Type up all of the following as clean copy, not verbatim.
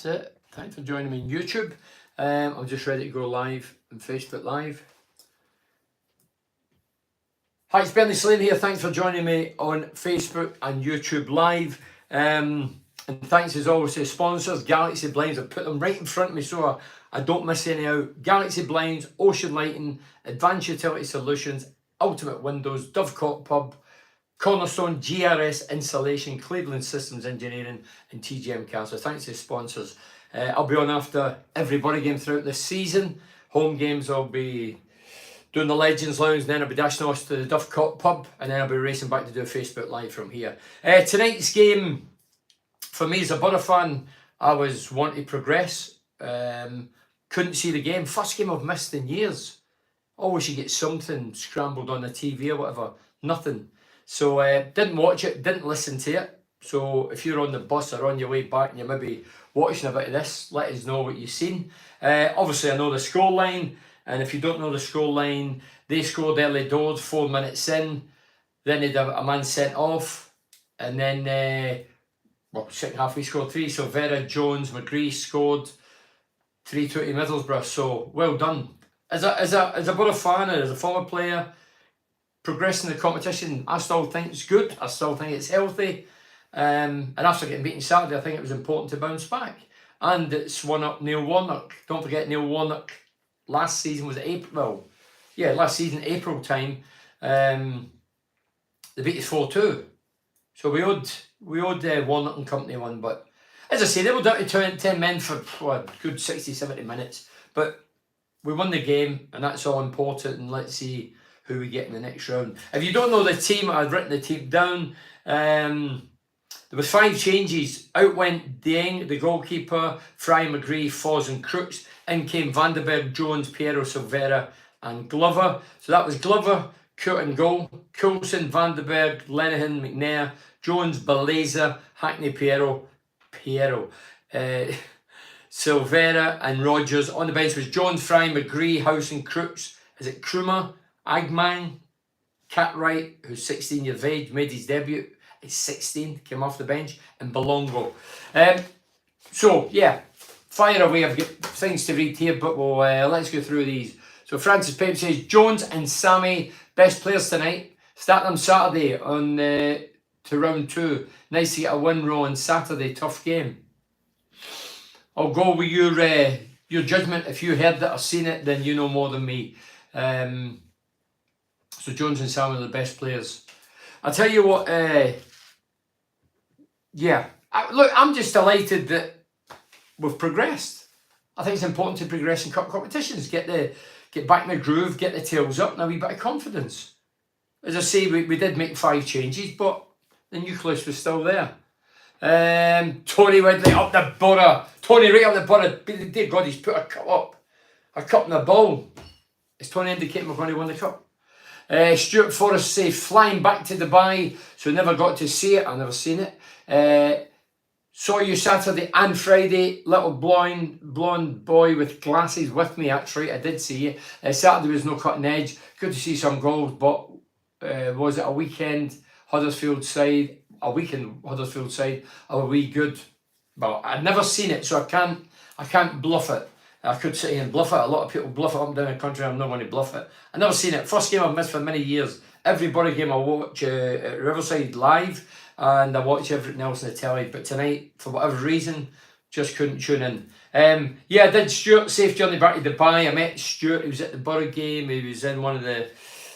That's it. Thanks for joining me on YouTube. I'm just ready to go live on Facebook Live. Hi, it's Bernie Slane here. Thanks for joining me on Facebook and YouTube Live. And thanks as always to the sponsors, Galaxy Blinds. I've put them right in front of me so I don't miss any out. Galaxy Blinds, Ocean Lighting, Advanced Utility Solutions, Ultimate Windows, Dovecot Pub, Cornerstone, GRS Installation, Cleveland Systems Engineering, and TGM Car. So thanks to the sponsors. I'll be on after every Boro game throughout this season. Home games I'll be doing the Legends Lounge, and then I'll be dashing off to the Dovecot Pub, and then I'll be racing back to do a Facebook Live from here. Tonight's game, for me as a Boro fan, I was wanting to progress. Couldn't see the game. First game I've missed in years. Always you get something scrambled on the TV or whatever. Nothing. So didn't watch it, didn't listen to it. So if you're on the bus or on your way back and you're maybe watching a bit of this, let us know what you've seen. Obviously I know the scoreline, and if you don't know the scoreline, they scored early doors, 4 minutes in. Then they had a man sent off, and then second half we scored 3. So Vera, Jones, McGree scored 3-2 to Middlesbrough. So well done. As a Boro fan and as a former player, progressing the competition, I still think it's good. I still think it's healthy. And after getting beaten Saturday, I think it was important to bounce back. And it's one up Neil Warnock. Don't forget Neil Warnock last season was April. Last season, April time. They beat us 4-2. So we owed Warnock and company one. But as I say, they were down to 10 men for a good 60, 70 minutes. But we won the game, and that's all important. And let's see who we get in the next round. If you don't know the team, I've written the team down. There was 5 changes. Out went Dieng, the goalkeeper, Fry, McGree, Foz and Crooks. In came Vandenberg, Jones, Piero, Silvera and Glover. So that was Glover, Coot and goal. Coulson, Vandenberg, Lenihan, McNair, Jones, Beleza, Hackney, Piero, Silvera and Rogers. On the bench was Jones, Fry, McGree, House and Crooks. Is it Kruma? Agman, Cartwright, who's 16 years of age, made his debut at 16, came off the bench, and Belongo. Fire away. I've got things to read here, but we'll let's go through these. So Francis Pep says Jones and Sammy, best players tonight. Start them Saturday on to round 2. Nice to get a win row on Saturday. Tough game. I'll go with your judgment. If you heard it or seen it, then you know more than me. So Jones and Sam are the best players. I'll tell you what, look, I'm just delighted that we've progressed. I think it's important to progress in cup competitions, get back in the groove, get the tails up, and a wee bit of confidence. As I say, we did make 5 changes, but the nucleus was still there. Tony Ridley up the Boro. Tony right up the Boro. Dear God, he's put a cup in the ball. Is Tony indicating we're going to win the cup? Stuart Forrest say flying back to Dubai, so never got to see it. I've never seen it. Saw you Saturday and Friday, little blonde boy with glasses with me. That's right, I did see you. Saturday was no cutting edge. Good to see some goals, but was it a weekend Huddersfield side? Are we good? Well, I'd never seen it, so I can't bluff it. I could sit here and bluff it. A lot of people bluff it up and down the country. I'm not going to bluff it. I've never seen it. First game I've missed for many years. Every Boro game I watch at Riverside live, and I watch everything else on the telly. But tonight, for whatever reason, just couldn't tune in. I did Stuart safe journey back to Dubai. I met Stuart. He was at the Boro game. He was in one of the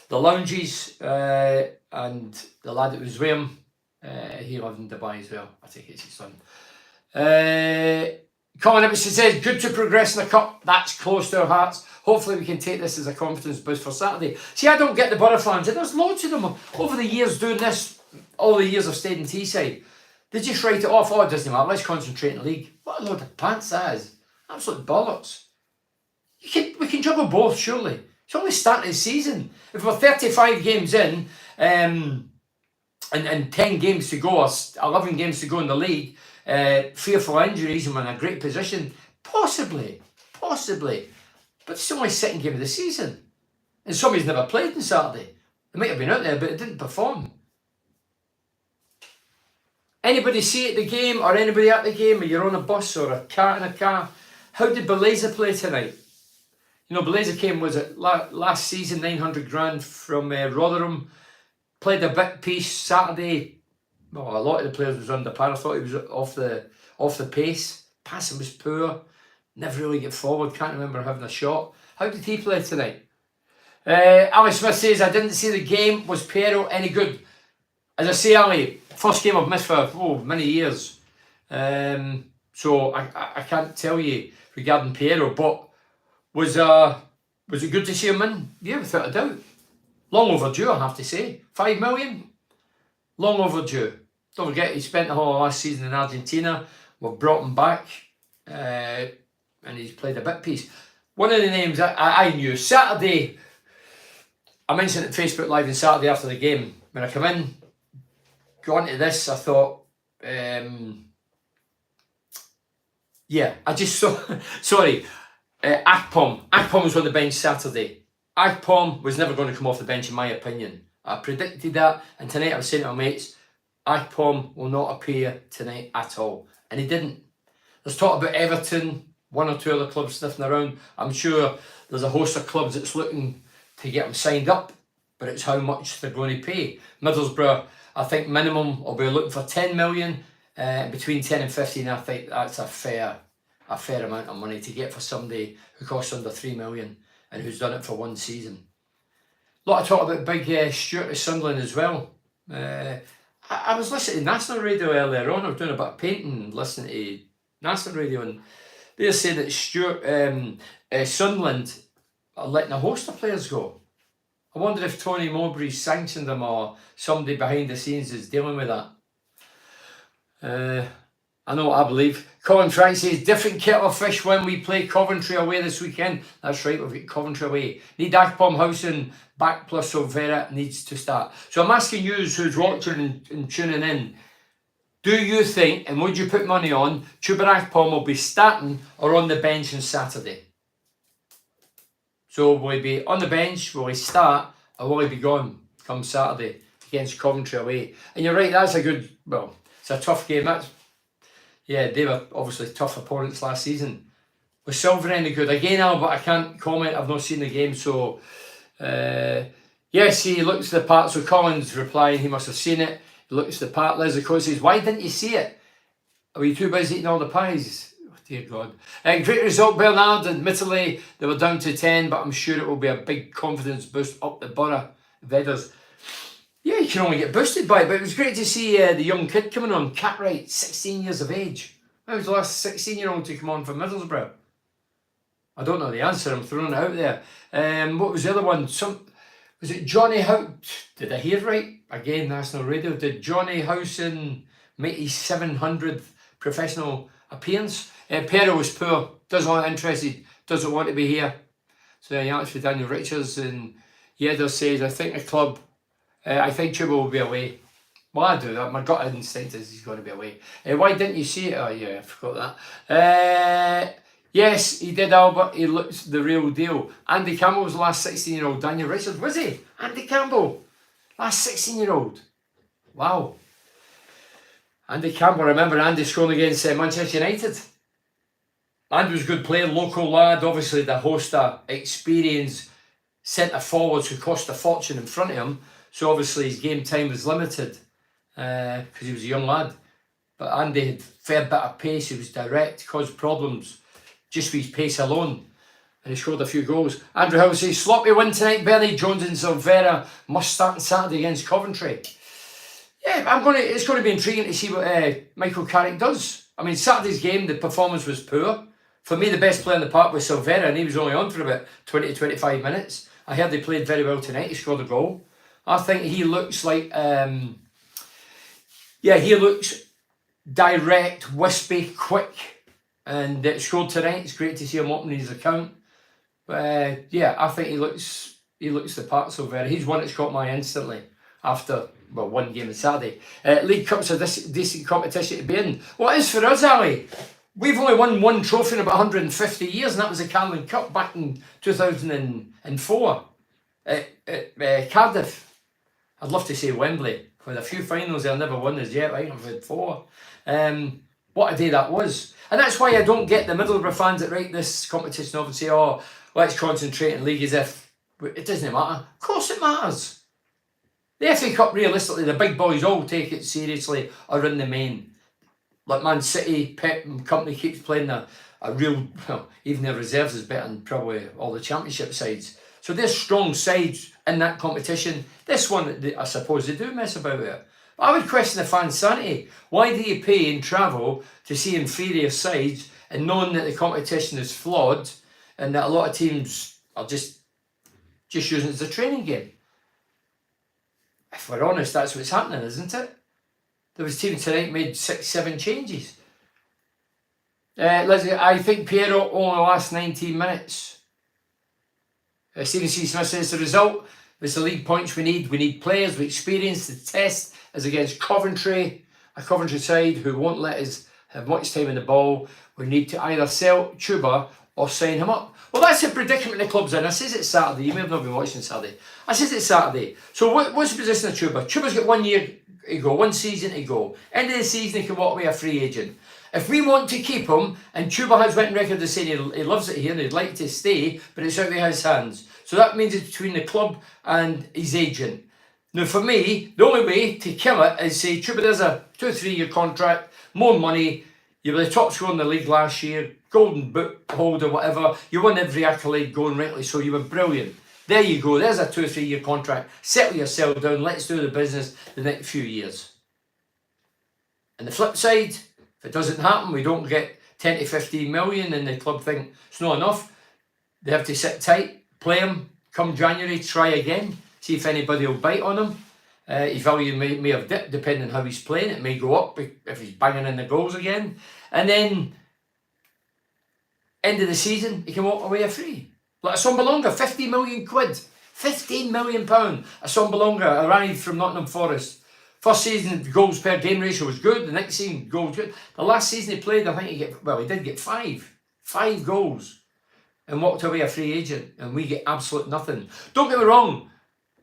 lounges, and the lad that was with him, he lived in Dubai as well. I think it's his son. Colin Ibbotson says, good to progress in the cup. That's close to our hearts. Hopefully we can take this as a confidence boost for Saturday. See, I don't get the Boro fans, and there's loads of them over the years doing this, all the years I've stayed in Teesside. They just write it off. Oh, it doesn't matter. Let's concentrate in the league. What a load of pants that is. Absolute bollocks. We can juggle both, surely. It's only starting the season. If we're 35 games in, and 10 games to go, or 11 games to go in the league, fearful injuries and we're in a great position, possibly, but it's only second game of the season, and somebody's never played on Saturday. They might have been out there, but it didn't perform. Anybody see it the game, or anybody at the game, or you're on a bus or a car in a car? How did Beleza play tonight? You know, Beleza came, was it last season, 900 grand from Rotherham. Played a bit piece Saturday. Well, a lot of the players was under par. I thought he was off the pace. Passing was poor. Never really get forward. Can't remember having a shot. How did he play tonight? Ali Smith says, I didn't see the game. Was Pero any good? As I say, Ali, first game I've missed for many years. So I can't tell you regarding Pero, but was it good to see him in? Yeah, without a doubt. Long overdue, I have to say. 5 million? Long overdue. Don't forget, he spent the whole last season in Argentina. We've brought him back. And he's played a bit piece. One of the names I knew, Saturday, I mentioned it Facebook Live on Saturday after the game. When I come in, go on to this, I thought, yeah, I just saw, sorry, Akpom. Akpom was on the bench Saturday. Akpom was never going to come off the bench, in my opinion. I predicted that, and tonight I was saying to my mates, Akpom will not appear tonight at all. And he didn't. There's talk about Everton, one or two other clubs sniffing around. I'm sure there's a host of clubs that's looking to get him signed up, but it's how much they're going to pay. Middlesbrough, I think minimum will be looking for 10 million, between 10 and 15. I think that's a fair amount of money to get for somebody who costs under 3 million and who's done it for one season. A lot of talk about big Stuart at Sunderland as well. I was listening to National Radio earlier on. I was doing a bit of painting, listening to National Radio, and they're saying that Stuart, Sunderland are letting a host of players go. I wonder if Tony Mowbray sanctioned them or somebody behind the scenes is dealing with that. I know what I believe. Colin Frank says, different kettle of fish when we play Coventry away this weekend. That's right, we've got Coventry away. Need Akpom, Howson back plus Silvera needs to start. So I'm asking you who's watching and tuning in, do you think, and would you put money on, Chuba Akpom will be starting or on the bench on Saturday? So will he be on the bench, will he start, or will he be gone come Saturday against Coventry away? And you're right, that's a good, well, it's a tough game. Yeah, they were obviously tough opponents last season. Was Silver any good? Again, Albert, I can't comment. I've not seen the game. So, yes, he looks the part. So Colin's replying, he must have seen it. He looks the part. Liz, of course, says, why didn't you see it? Were you too busy eating all the pies? Oh, dear God. Great result, Bernard. Admittedly, they were down to 10, but I'm sure it will be a big confidence boost up the Boro Vedders. Yeah, you can only get boosted by it, but it was great to see the young kid coming on, Cartwright, 16 years of age. When was the last 16-year-old to come on for Middlesbrough? I don't know the answer, I'm throwing it out there. What was the other one? Was it Johnny Houghton? Did I hear right? Again, National Radio. Did Johnny Howson make his 700th professional appearance? Pero was poor, doesn't want interested, doesn't want to be here. So he asked for Daniel Richards, and Yedder says, I think the club, I think Chuba will be away. Well, I do that. My gut instinct is he's going to be away. Why didn't you see it? Oh, yeah, I forgot that. Yes, he did, Albert. He looks the real deal. Andy Campbell was the last 16-year-old. Daniel Richards, was he? Andy Campbell, last 16-year-old. Wow. Andy Campbell, remember Andy scoring against Manchester United. Andy was a good player, local lad. Obviously, the host of experience, centre forwards who cost a fortune in front of him. So obviously his game time was limited because he was a young lad. But Andy had a fair bit of pace. He was direct, caused problems just with his pace alone. And he scored a few goals. Andrew Hill says, sloppy win tonight, Bernie. Jones and Silvera must start on Saturday against Coventry. Yeah, it's going to be intriguing to see what Michael Carrick does. I mean, Saturday's game, the performance was poor. For me, the best player in the park was Silvera, and he was only on for about 20 to 25 minutes. I heard they played very well tonight. He scored a goal. I think he looks like, he looks direct, wispy, quick, and scored tonight. It's great to see him opening his account. But I think he looks the part so very. He's one that's caught my eye instantly after one game on Saturday. League Cup's a decent competition to be in. What is for us, Ali? We've only won one trophy in about 150 years, and that was the Carling Cup back in 2004 at Cardiff. I'd love to say Wembley. With a few finals I've never won as yet, right? I've had 4. What a day that was. And that's why I don't get the Middlesbrough fans that write this competition off and say, oh, let's concentrate in league as if it doesn't matter. Of course it matters. The FA Cup, realistically, the big boys all take it seriously are in the main. Like Man City, Pep and company keeps playing a real, well, even their reserves is better than probably all the championship sides. So there's strong sides in that competition. This one, I suppose they do mess about with it. But I would question the fans' sanity. Why do you pay and travel to see inferior sides and knowing that the competition is flawed and that a lot of teams are just using it as a training game? If we're honest, that's what's happening, isn't it? There was team tonight made 6-7 changes. I think Piero only last 19 minutes. Stephen C. Smith says the result is the league points we need. We need players with experience. The test is against Coventry, a Coventry side who won't let us have much time in the ball. We need to either sell Chuba or sign him up. Well, that's the predicament the club's in. I says it's Saturday. You may have not been watching Saturday. I says it's Saturday. So what's the position of Chuba? Chuba's got 1 year to go, 1 season to go. End of the season, he can walk away a free agent. If we want to keep him, and Chuba has written record of saying he loves it here and he'd like to stay, but it's out of his hands. So that means it's between the club and his agent. Now, for me, the only way to kill it is say, Chuba, there's a 2 or 3 year contract, more money. You were the top scorer in the league last year, golden boot holder, whatever. You won every accolade going rightly, so you were brilliant. There you go. There's a 2 or 3 year contract. Settle yourself down. Let's do the business the next few years. And the flip side, if it doesn't happen, we don't get 10 to 15 million and the club think it's not enough. They have to sit tight, play him, come January, try again, see if anybody will bite on him. His value may have dipped depending on how he's playing. It may go up if he's banging in the goals again. And then, end of the season, he can walk away a free. Like Assombalonga, 50 million quid. 15 million pound. Assombalonga arrived from Nottingham Forest. First season, goals per game ratio was good. The next season, goals good. The last season he played, I think he did get 5. 5 goals. And walked away a free agent. And we get absolute nothing. Don't get me wrong.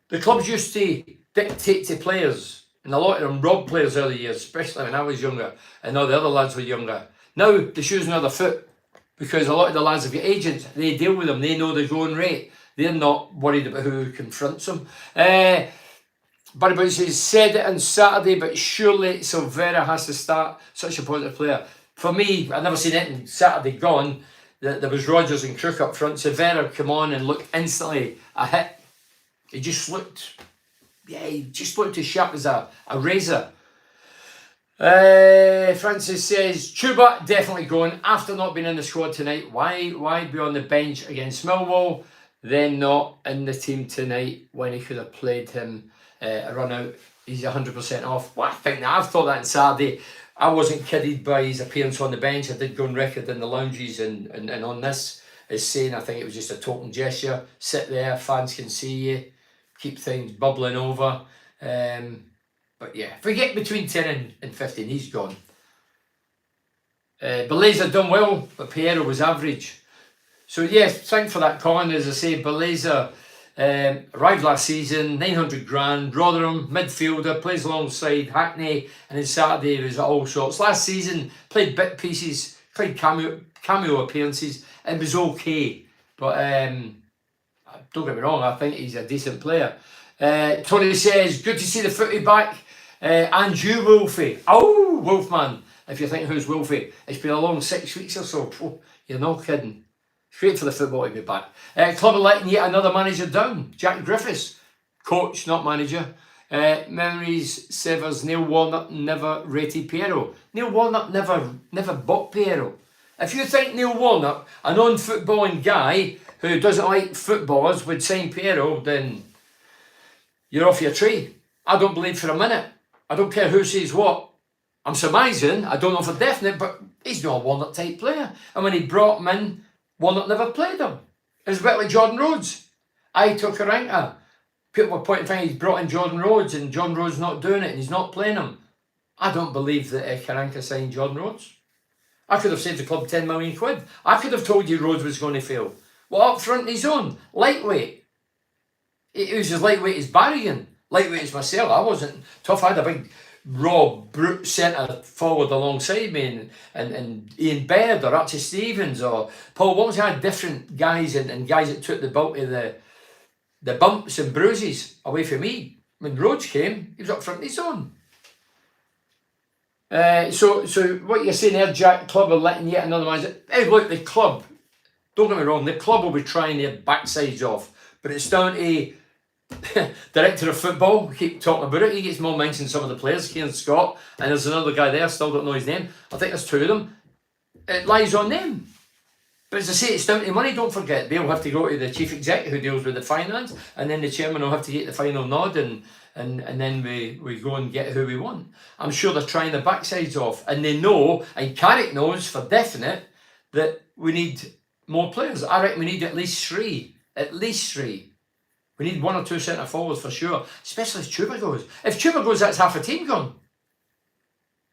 The clubs used to dictate to players. And a lot of them robbed players early years, especially when I was younger. And all the other lads were younger. Now, the shoe's on the other foot. Because a lot of the lads have got agents. They deal with them. They know the going rate. They're not worried about who confronts them. Barry Boy said it on Saturday, but surely Silvera has to start. Such a positive player. For me, I've never seen it Saturday gone. There was Rodgers and Crook up front. Silvera come on and looked instantly a hit. He just looked as sharp as a razor. Francis says, Chuba definitely going after not being in the squad tonight. Why be on the bench against Millwall, then not in the team tonight when he could have played him a run out? He's 100% off. Well, I think that I've thought that on Saturday. I wasn't kidded by his appearance on the bench. I did go on record in the lounges and on this as saying I think it was just a token gesture. Sit there, fans can see you, keep things bubbling over. But yeah, forget between 10 and 15, he's gone. Beleza done well, but Piero was average. So yes, thanks for that, Colin. As I say, Beleza arrived last season, 900 grand, Rotherham, midfielder, plays alongside Hackney, and then Saturday he was at all sorts. Last season, played bit pieces, played cameo appearances, and was okay. But don't get me wrong, I think he's a decent player. Tony says, good to see the footy back. And you, Wolfie. Oh, Wolfman. If you think who's Wolfie, it's been a long 6 weeks or so. Oh, you're not kidding. It's great for the football to be back. Club electing yet another manager down. Jack Griffiths, coach, not manager. Memories severs. Neil Warnock never rated Piero. Neil Warnock never bought Piero. If you think Neil Warnock, a non-footballing guy who doesn't like footballers, would sign Piero, then you're off your tree. I don't believe for a minute. I don't care who says what. I'm surmising, I don't know for definite, but he's not a Warnock type player. And when he brought him in, Warnock never played him. It was a bit like Jordan Rhodes. I took a ranker. People were pointing fingers, he's brought in Jordan Rhodes and Jordan Rhodes not doing it and he's not playing him. I don't believe that Karanka signed Jordan Rhodes. I could have saved the club 10 million quid. I could have told you Rhodes was going to fail. Well, up front, he's on. Lightweight. He was as lightweight as Barrigan. lightweight as myself. I wasn't tough. I had a big, raw, brute centre forward alongside me, and Ian Baird or Archie Stevens or Paul Walsh. I had different guys and guys that took the bulk of the bumps and bruises away from me. When Rhodes came, he was up front of his own. So what you're saying there, Jack, club are letting yet another man. Hey, look, the club, don't get me wrong, the club will be trying their backsides off, but it's down to director of football. We keep talking about it. He gets more mention than some of the players, Kieran Scott, and there's another guy there, still don't know his name. I think there's two of them. It lies on them. But as I say, it's down to money, don't forget. They'll have to go to the chief executive who deals with the finance, and then the chairman will have to get the final nod, and then we go and get who we want. I'm sure they're trying their backsides off, and they know, and Carrick knows for definite, that we need more players. I reckon we need at least three. At least three. We need one or two centre forwards for sure, especially if Chuba goes. If Chuba goes, that's half a team gone.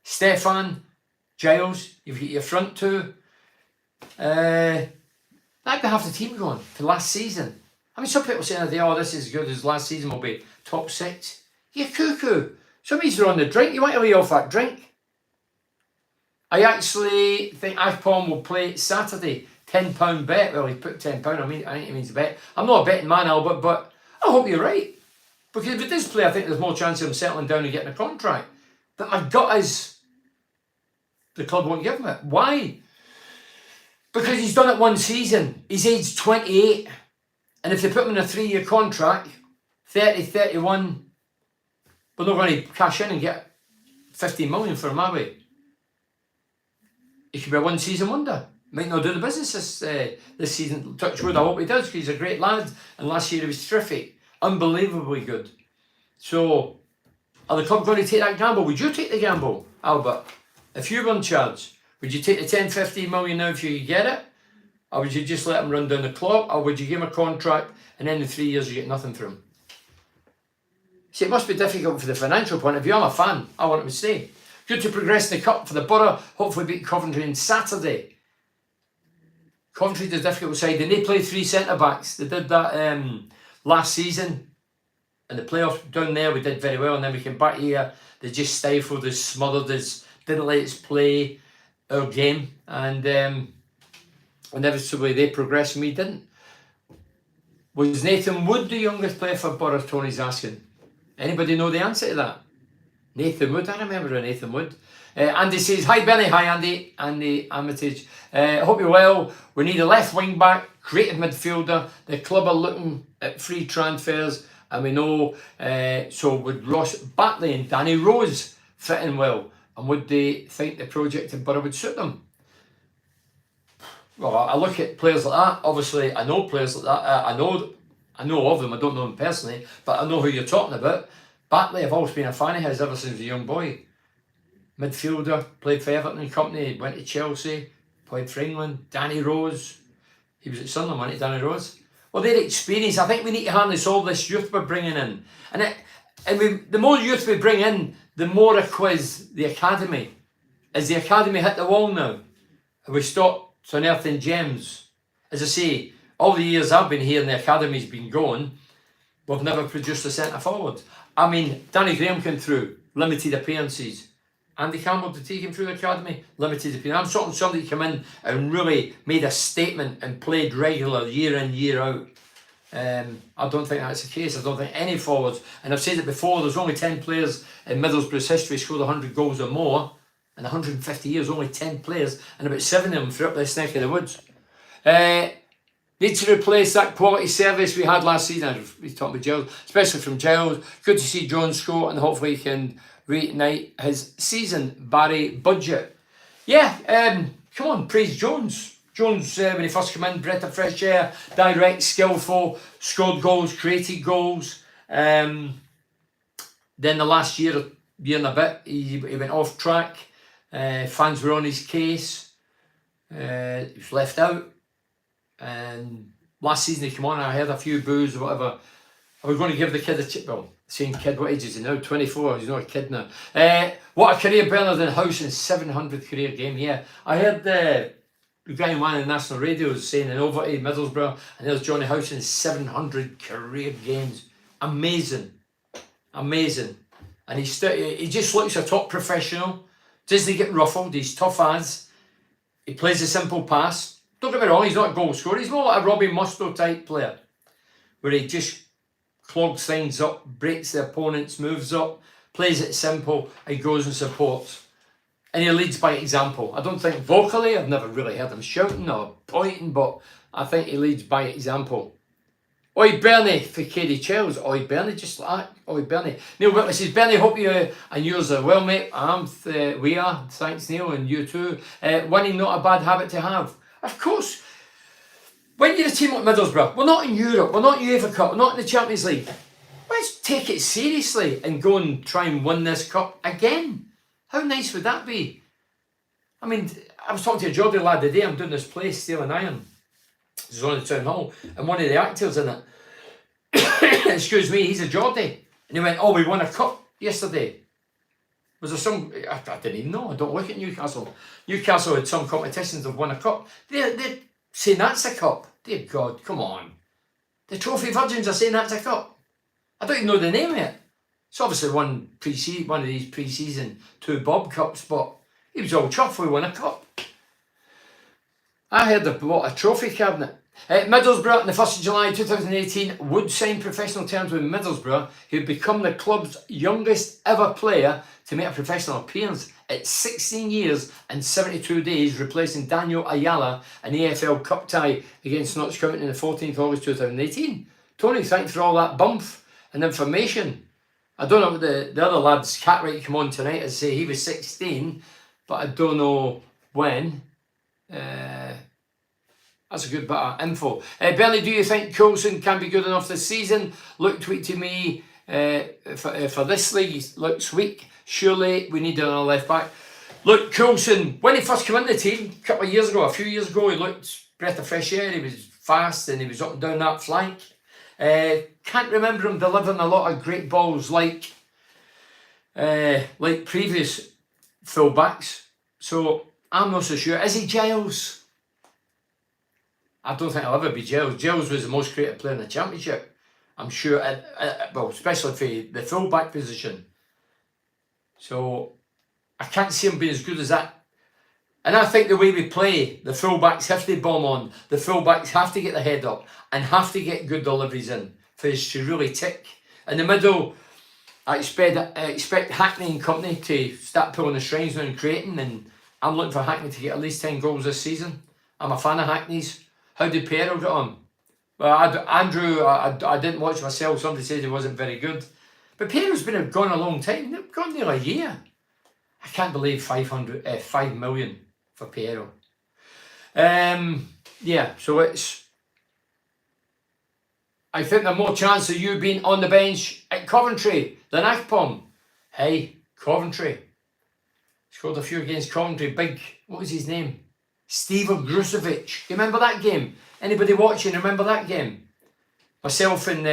Stefan, Giles, you've got your front two. That'd be half the team gone for last season. I mean, some people saying, oh, this is as good as last season will be top six. You're cuckoo. Some of these are on the drink. You want to lay off that drink. I actually think Akpom will play Saturday. £10 bet. Well, he put £10. I think he means a bet. I'm not a betting man, Albert, but I hope you're right. Because if it does play, I think there's more chance of him settling down and getting a contract. But my gut is the club won't give him it. Why? Because he's done it one season. He's aged 28. And if they put him in a 3-year contract, 30, 31, we're not going to cash in and get 15 million for him, are we? He could be a one-season wonder. Might not do the business this season. Touch wood, I hope he does, because he's a great lad. And last year he was terrific. Unbelievably good. So, are the club going to take that gamble? Would you take the gamble, Albert? If you were in charge, would you take the 10, 15 million now if you could get it? Or would you just let him run down the clock? Or would you give him a contract and then in 3 years you get nothing from him? See, it must be difficult for the financial point of view. I'm a fan. I want him to stay. Good to progress in the cup for the Boro. Hopefully beat Coventry on Saturday. Coventry's a difficult side. And they play 3 centre-backs. They did that last season. In the playoffs down there, we did very well. And then we came back here. They just stifled us, smothered us, didn't let us play our game. And inevitably they progressed and we didn't. Was Nathan Wood the youngest player for Boro? Tony's asking. Anybody know the answer to that? Nathan Wood, I remember Nathan Wood. Andy says, hi Benny, hi Andy. Andy Armitage. Hope you're well. We need a left wing back, creative midfielder. The club are looking at free transfers, and we know, so would Ross Batley and Danny Rose fit in well? And would they think the project in Boro would suit them? Well, I look at players like that. Obviously, I know players like that. I know of them. I don't know them personally, but I know who you're talking about. Batley, I've always been a fan of his ever since he was a young boy. Midfielder, played for Everton and Company, went to Chelsea, played for England. Danny Rose, he was at Sunderland, wasn't he, Danny Rose? Well, their experience, I think we need to harness all this youth we're bringing in. The more youth we bring in, the more a quiz the academy. Is the academy hit the wall now? Have we stopped unearthing gems? As I say, all the years I've been here and the academy's been going, we've never produced a centre forward. I mean, Danny Graham came through, limited appearances. Andy Campbell, did he come through the academy? Limited appearances. I'm talking somebody come in and really made a statement and played regular year in, year out. I don't think that's the case. I don't think any forwards, and I've said it before, there's only 10 players in Middlesbrough's history scored 100 goals or more. In 150 years, only 10 players, and about 7 of them through up this neck of the woods. Need to replace that quality service we had last season. We talked about Giles, especially from Giles. Good to see John Scott, and hopefully he can reignite his season. Barry Budget. Yeah, come on, praise Jones. Jones, when he first came in, breath of fresh air, direct, skillful, scored goals, created goals. Then the last year and a bit, he went off track. Fans were on his case. He was left out. And last season he came on, I heard a few boos or whatever. Are we going to give the kid a chip? Well, saying kid, what age is he now? 24, he's not a kid now. What a career, Bernard in Howson's 700th career game. Yeah, I heard the guy in one of the national radios saying in over to Middlesbrough, and there's Johnny Howson's 700 career games. Amazing. Amazing. And he just looks a top professional. Doesn't get ruffled. He's tough as. He plays a simple pass. Don't get me wrong, he's not a goal scorer. He's more like a Robbie Mustoe type player, where he just clogs things up, breaks the opponent's moves up, plays it simple, he goes and supports. And he leads by example. I don't think vocally, I've never really heard him shouting or pointing, but I think he leads by example. Oi Bernie for Katie Chels. Oi Bernie, just like that. Oi Bernie. Neil Whitley says, Bernie, hope you and yours are well, mate. We are. Thanks, Neil, and you too. Winning not a bad habit to have. Of course. When you're a team like Middlesbrough, we're not in Europe, we're not in UEFA Cup, we're not in the Champions League. Let's take it seriously and go and try and win this cup again. How nice would that be? I mean, I was talking to a Geordie lad today. I'm doing this play, Steel and Iron. It's on the Town Hall, and one of the actors in it, excuse me, he's a Geordie. And he went, oh, we won a cup yesterday. Was there some, I didn't even know, I don't look at Newcastle. Newcastle had some competitions of won a cup. They're saying that's a cup. Dear God, come on. The Trophy Virgins are saying that's a cup. I don't even know the name of it. It's obviously one of these pre-season 2 Bob Cups, but he was all chuffed we won a cup. I heard they bought a trophy cabinet. Middlesbrough on the 1st of July 2018 would sign professional terms with Middlesbrough, who would become the club's youngest ever player to make a professional appearance at 16 years and 72 days, replacing Daniel Ayala, an AFL Cup tie against Notts County on the 14th of August 2018. Tony, thanks for all that bump and information. I don't know what the other lad's Cartwright come on tonight and say he was 16, but I don't know when. That's a good bit of info. Bernie, do you think Coulson can be good enough this season? Luke tweet to me for this league. He looks weak. Surely we need another left back. Look, Coulson, when he first came in the team a few years ago, he looked breath of fresh air. He was fast and he was up and down that flank. Can't remember him delivering a lot of great balls like previous fullbacks. So I'm not so sure. Is he Giles? I don't think I'll ever be Giles. Giles was the most creative player in the Championship. I'm sure, well, especially for the full-back position. So I can't see him being as good as that. And I think the way we play, the full-backs have to bomb on. The full-backs have to get the head up and have to get good deliveries in for us to really tick. In the middle, I expect Hackney and company to start pulling the strings now and creating, and I'm looking for Hackney to get at least 10 goals this season. I'm a fan of Hackney's. How did Piero get on? Well, Andrew, I didn't watch myself. Somebody said he wasn't very good. But Piero's been gone a long time. They've gone nearly a year. I can't believe 5 million for Piero. Yeah, so I think there's more chance of you being on the bench at Coventry than Akpom. Hey, Coventry. Scored a few against Coventry. Big, what was his name? Steve Grusovic. You remember that game? Anybody watching remember that game? Myself and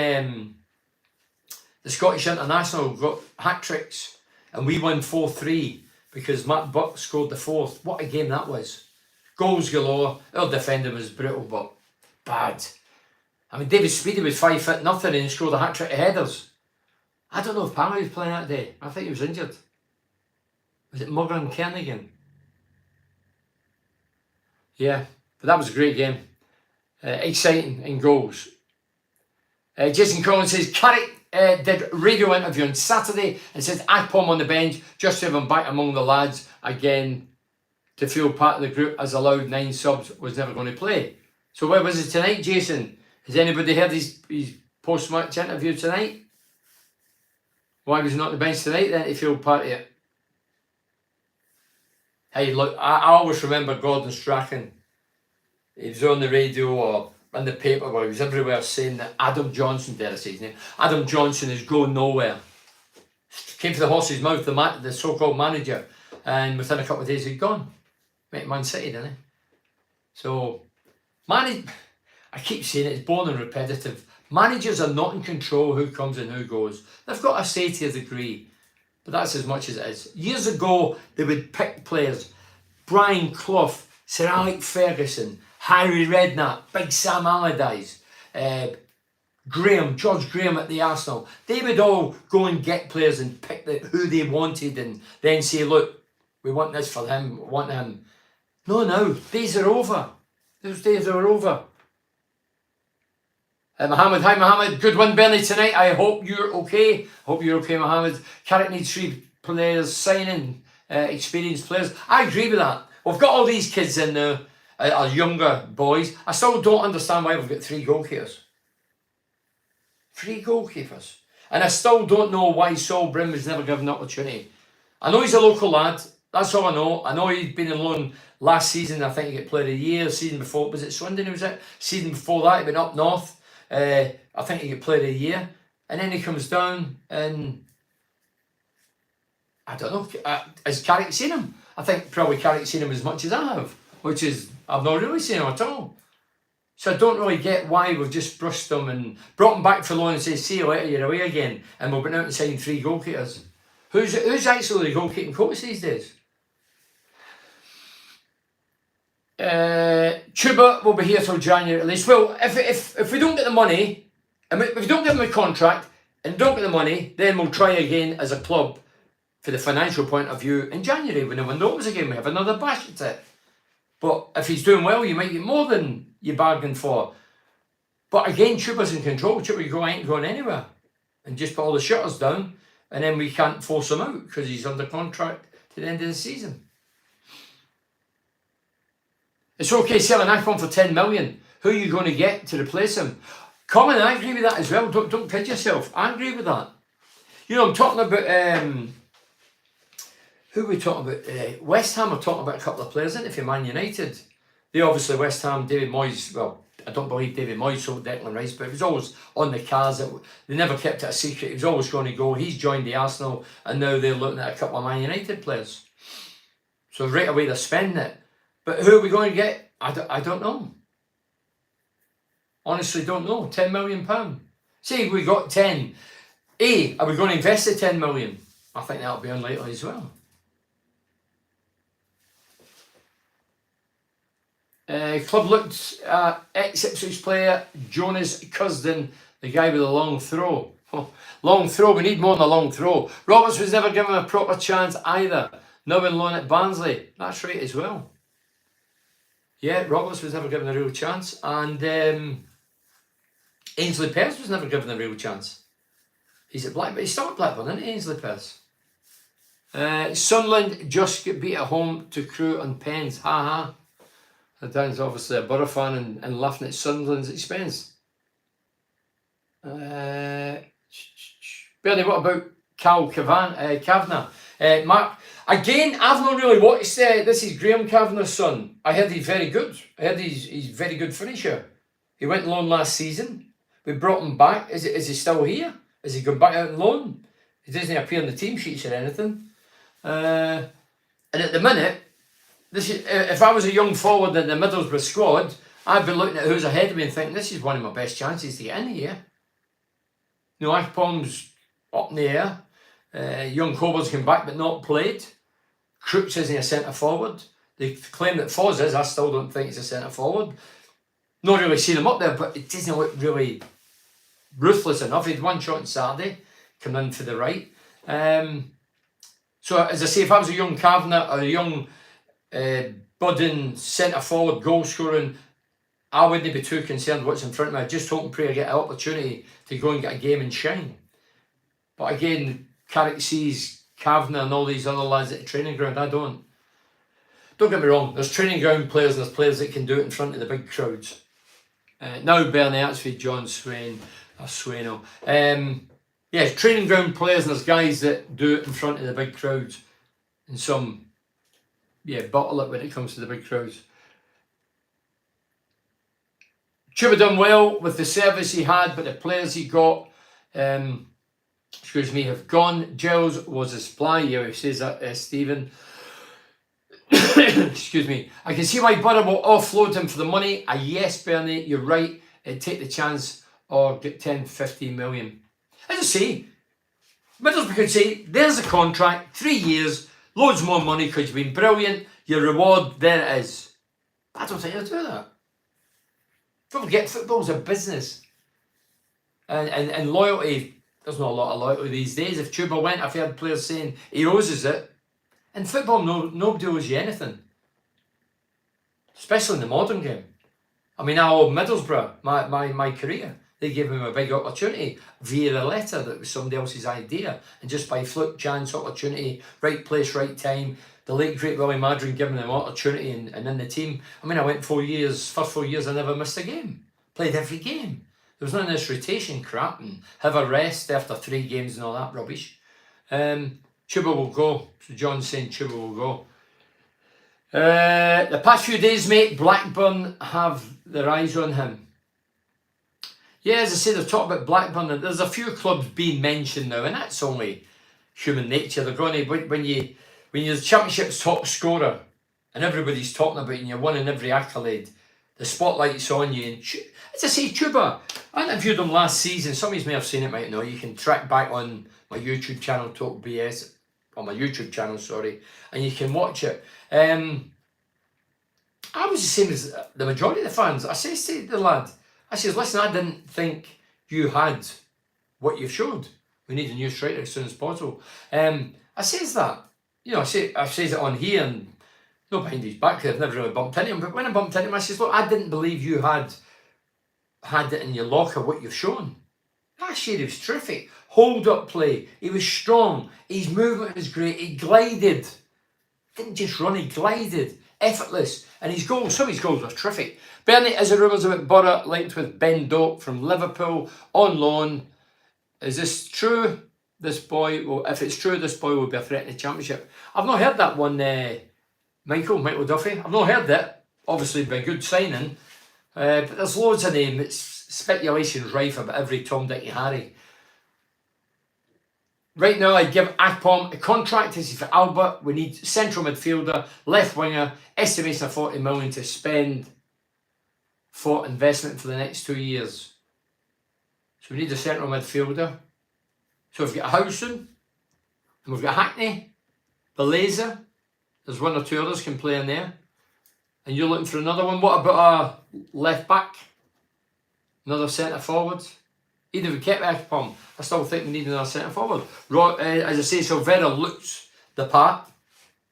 the Scottish International got hat-tricks and we won 4-3 because Matt Buck scored the 4th. What a game that was. Goals galore. Our defending was brutal, but bad. I mean, David Speedy was 5'0" and scored a hat-trick of headers. I don't know if Palmer was playing that day. I think he was injured. Was it Morgan Kernigan? Yeah, but that was a great game. Exciting in goals. Jason Collins says, Carrick did a radio interview on Saturday and said Akpom on the bench just to have him back among the lads again to feel part of the group as allowed 9 subs was never going to play. So where was it tonight, Jason? Has anybody heard his post-match interview tonight? Why was he not on the bench tonight then to feel part of it? Hey, look, I always remember Gordon Strachan. He was on the radio or in the paper, where he was everywhere saying that Adam Johnson, dare I say his name, Adam Johnson is going nowhere. Came to the horse's mouth, the so-called manager, and within a couple of days he'd gone. Went to Man City, didn't he? So, I keep saying it, it's boring and repetitive. Managers are not in control who comes and who goes. They've got a say to a degree, but that's as much as it is. Years ago, they would pick players. Brian Clough, Sir Alec Ferguson, Harry Redknapp, Big Sam Allardyce, George Graham at the Arsenal, they would all go and get players and pick who they wanted and then say, look, we want this for him, we want him. No, days are over. Those days are over. Mohammed, hi Mohammed, good win Burnley tonight. I hope you're okay. Mohammed. Carrick needs 3 players signing, experienced players. I agree with that. We've got all these kids in there, our younger boys. I still don't understand why we've got 3 goalkeepers. 3 goalkeepers. And I still don't know why Saul Brim was never given an opportunity. I know he's a local lad. That's all I know. I know he'd been on loan last season. I think he got player of the year. Season before, was it Swindon? Was it? Season before that, he went up north. I think he got player of the year. And then he comes down and I don't know. Has Carrick seen him? I think probably Carrick's seen him as much as I have. Which is, I've not really seen him at all. So I don't really get why we've just brushed him and brought him back for loan and said, see you later, you're away again. And we've been out and signed 3 goalkeepers. Who's actually the goalkeeping coach these days? Chuba will be here till January at least. Well, if we don't get the money, if we don't give him a contract and don't get the money, then we'll try again as a club for the financial point of view in January when the window opens again. We have another bash at it. But if he's doing well, you might get more than you bargained for. But again, Chuba's in control. Chuba ain't going anywhere. And just put all the shutters down, and then we can't force him out because he's under contract to the end of the season. It's okay selling Akpom for 10 million. Who are you going to get to replace him? Colin, I agree with that as well. Don't kid yourself. I agree with that. You know, I'm talking about who are we talking about? West Ham are talking about a couple of players, isn't it, for Man United? They obviously, West Ham, David Moyes, well, I don't believe David Moyes sold Declan Rice, but it was always on the cards. They never kept it a secret. He was always going to go. He's joined the Arsenal, and now they're looking at a couple of Man United players. So right away they're spending it. But who are we going to get? I don't know. Honestly, don't know. £10 million. Say we got 10. Are we going to invest the 10 million? I think that'll be unlikely as well. Club looked at ex-Ipswich player Jonas Cusden, the guy with a long throw. Oh, long throw, we need more than a long throw. Roberts was never given a proper chance either. Now on loan at Barnsley. That's right as well. Yeah, Roberts was never given a real chance. And Ainsley Pearce was never given a real chance. He's at Blackburn. He's still at Blackburn, isn't he, Ainsley Pearce? Sunderland just get beat at home to Crewe and Pens. Ha ha. Dan's obviously a Boro fan and laughing at Sunderland's expense. Bernie, what about Cal Kavanagh? Mark, again, I've not really watched this is Graham Kavanagh's son. I heard he's very good. I heard he's very good finisher. He went on loan last season. We brought him back. Is he still here? Has he gone back out on loan? He doesn't appear on the team sheets or anything. And at the minute, if I was a young forward in the Middlesbrough squad, I'd be looking at who's ahead of me and thinking, this is one of my best chances to get in here. You know, Akpom's up in the air. Young Cobur's come back but not played. Crooks isn't a centre forward. They claim that Foz is. I still don't think he's a centre forward. Not really seen him up there, but it doesn't look really ruthless enough. He had one shot on Saturday, coming in for the right. So as I say, if I was a young Kavanagh or a young budding centre forward goal scoring, I wouldn't be too concerned what's in front of me. I just hope and pray I get an opportunity to go and get a game and shine. But again, Carrick sees Kavanagh and all these other lads at the training ground. I don't. Don't get me wrong, there's training ground players and there's players that can do it in front of the big crowds. Now Bernie Artsfield, John Swain, or Swaino. Yeah, training ground players and there's guys that do it in front of the big crowds. And some, bottle it when it comes to the big crowds. Chuba done well with the service he had, but the players he got, have gone. Giles was a supply. Yeah, he says that, Stephen. Excuse me. I can see why Boro will offload him for the money. Yes, Bernie, you're right. Take the chance or get 10, 15 million. As I say, Middlesbrough could say, there's a contract, 3 years, loads more money because you've been brilliant, your reward, there it is. I don't think they'll do that. Don't forget, football's a business. And loyalty, there's not a lot of loyalty these days. If Chuba went, I've heard players saying he owes it. In football, nobody owes you anything, especially in the modern game. I mean, I owe Middlesbrough my career. They gave him a big opportunity via a letter that was somebody else's idea, and just by fluke, chance, opportunity, right place, right time. The late great Willie Madron giving them opportunity and in the team. I mean, I went 4 years. First 4 years, I never missed a game. Played every game. There was none of this rotation crap and have a rest after 3 games and all that rubbish. Chuba will go. So John's saying Chuba will go. The past few days, mate, Blackburn have their eyes on him. Yeah, as I say, they've talked about Blackburn, and there's a few clubs being mentioned now, and that's only human nature. They're going to, when you're the Championship's top scorer, and everybody's talking about you, and you're winning every accolade, the spotlight's on you. And as I say, Chuba, I interviewed him last season. Some of you may have seen it, might know. You can track back on my YouTube channel, Talk BS, on my YouTube channel, sorry, and you can watch it. I was the same as the majority of the fans. I says to the lad, I says, listen, I didn't think you had what you've showed. We need a new striker as soon as possible. I says that, you know, I says it on here, and not behind his back, because I've never really bumped into him, but when I bumped into him, I says, look, I didn't believe you had it in your locker, what you've shown. Last year he was terrific. Hold up play. He was strong. His movement was great. He glided. Didn't just run, he glided. Effortless. And his goals, some of his goals were terrific. Bernie, as the rumours about Boro linked with Ben Doak from Liverpool on loan. Is this true? This boy, well, if it's true, this boy will be a threat in the Championship. I've not heard that one, Michael Duffy. I've not heard that. Obviously, it'd be a good signing. But there's loads of names. It's speculation's rife about every Tom, Dick and Harry. Right now, I'd give Akpom a contract. This is for Albert. We need central midfielder, left winger, estimation of 40 million to spend for investment for the next 2 years. So we need a central midfielder. So we've got Howson, and we've got Hackney, Beleza. There's 1 or 2 others can play in there. And you're looking for another one. What about a left back? Another centre forward? Even if we kept Akpom, I still think we need another centre forward. As I say, Silvera looks the part,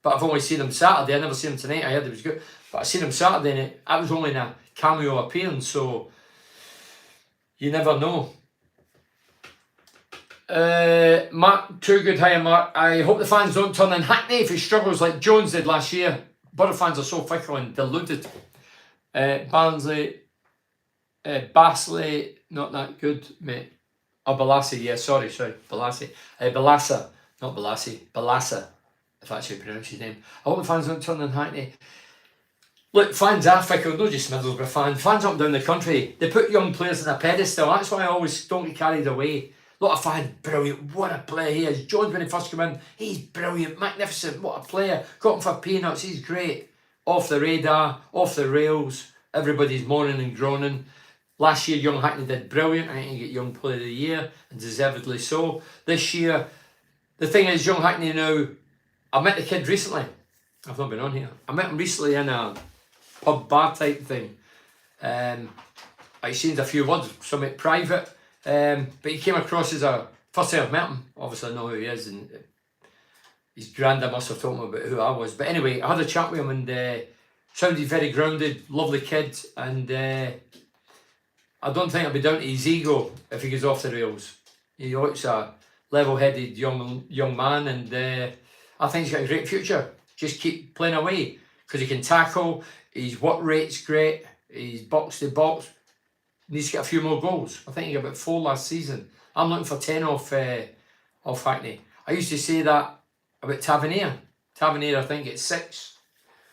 but I've only seen him Saturday. I never seen him tonight. I heard he was good, but I seen him Saturday, and I was only in a cameo appearance, so you never know. Mark, too good, hiya Mark. I hope the fans don't turn in Hackney if he struggles like Jones did last year. Boro fans are so fickle and deluded. Barnsley, Basley, not that good, mate. Oh, Balassi, yeah, sorry, Balassi. Balassa, not Balassi, Balassa, if that's how you pronounce his name. I hope the fans don't turn in Hackney. Look, fans are fickle, not just Middlesbrough fans. Fans up and down the country, they put young players on a pedestal. That's why I always don't get carried away. A lot of fans, brilliant, what a player he is. Jones, when he first came in, he's brilliant, magnificent, what a player. Got him for peanuts, he's great. Off the radar, off the rails, everybody's moaning and groaning. Last year, young Hackney did brilliant. I think he got Young Player of the Year, and deservedly so. This year, the thing is, young Hackney now, I met the kid recently. I've not been on here. I met him recently in a pub bar type thing. I exchanged a few words, something private. But he came across as a, first time I've met him, obviously I know who he is, and his granddad must have told me about who I was. But anyway, I had a chat with him, and sounded very grounded, lovely kid, and I don't think it'll be down to his ego if he goes off the rails. He looks a level-headed young man, and I think he's got a great future. Just keep playing away, because he can tackle, his work rate's great, he's box to box. Needs to get a few more goals. I think he got about 4 last season. I'm looking for 10 off Hackney. I used to say that about Tavernier. Tavernier, I think, gets 6.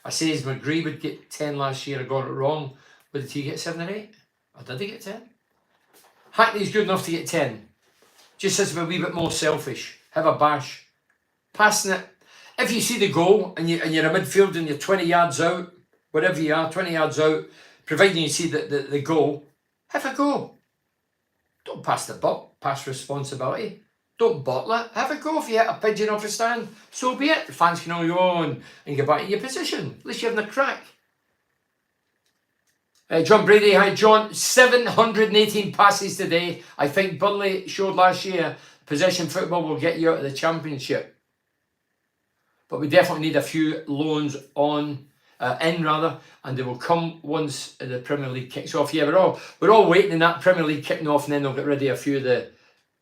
I says McGree would get 10 last year. I got it wrong. But did he get 7 or 8? Or did he get 10? Hackney's good enough to get 10. Just has to be a wee bit more selfish. Have a bash. Passing it. If you see the goal and you're a midfielder and you're 20 yards out, wherever you are, 20 yards out, providing you see the goal, have a go. Don't pass the buck, pass responsibility. Don't bottle it. Have a go. If you hit a pigeon off a stand, so be it. The fans can all go on and get back in your position. At least you're having a crack. John Brady, hi John. 718 passes today. I think Burnley showed last year possession football will get you out of the Championship. But we definitely need a few loans in, and they will come once the Premier League kicks off. Yeah, we're all waiting in that Premier League kicking off, and then they'll get rid of a few of the,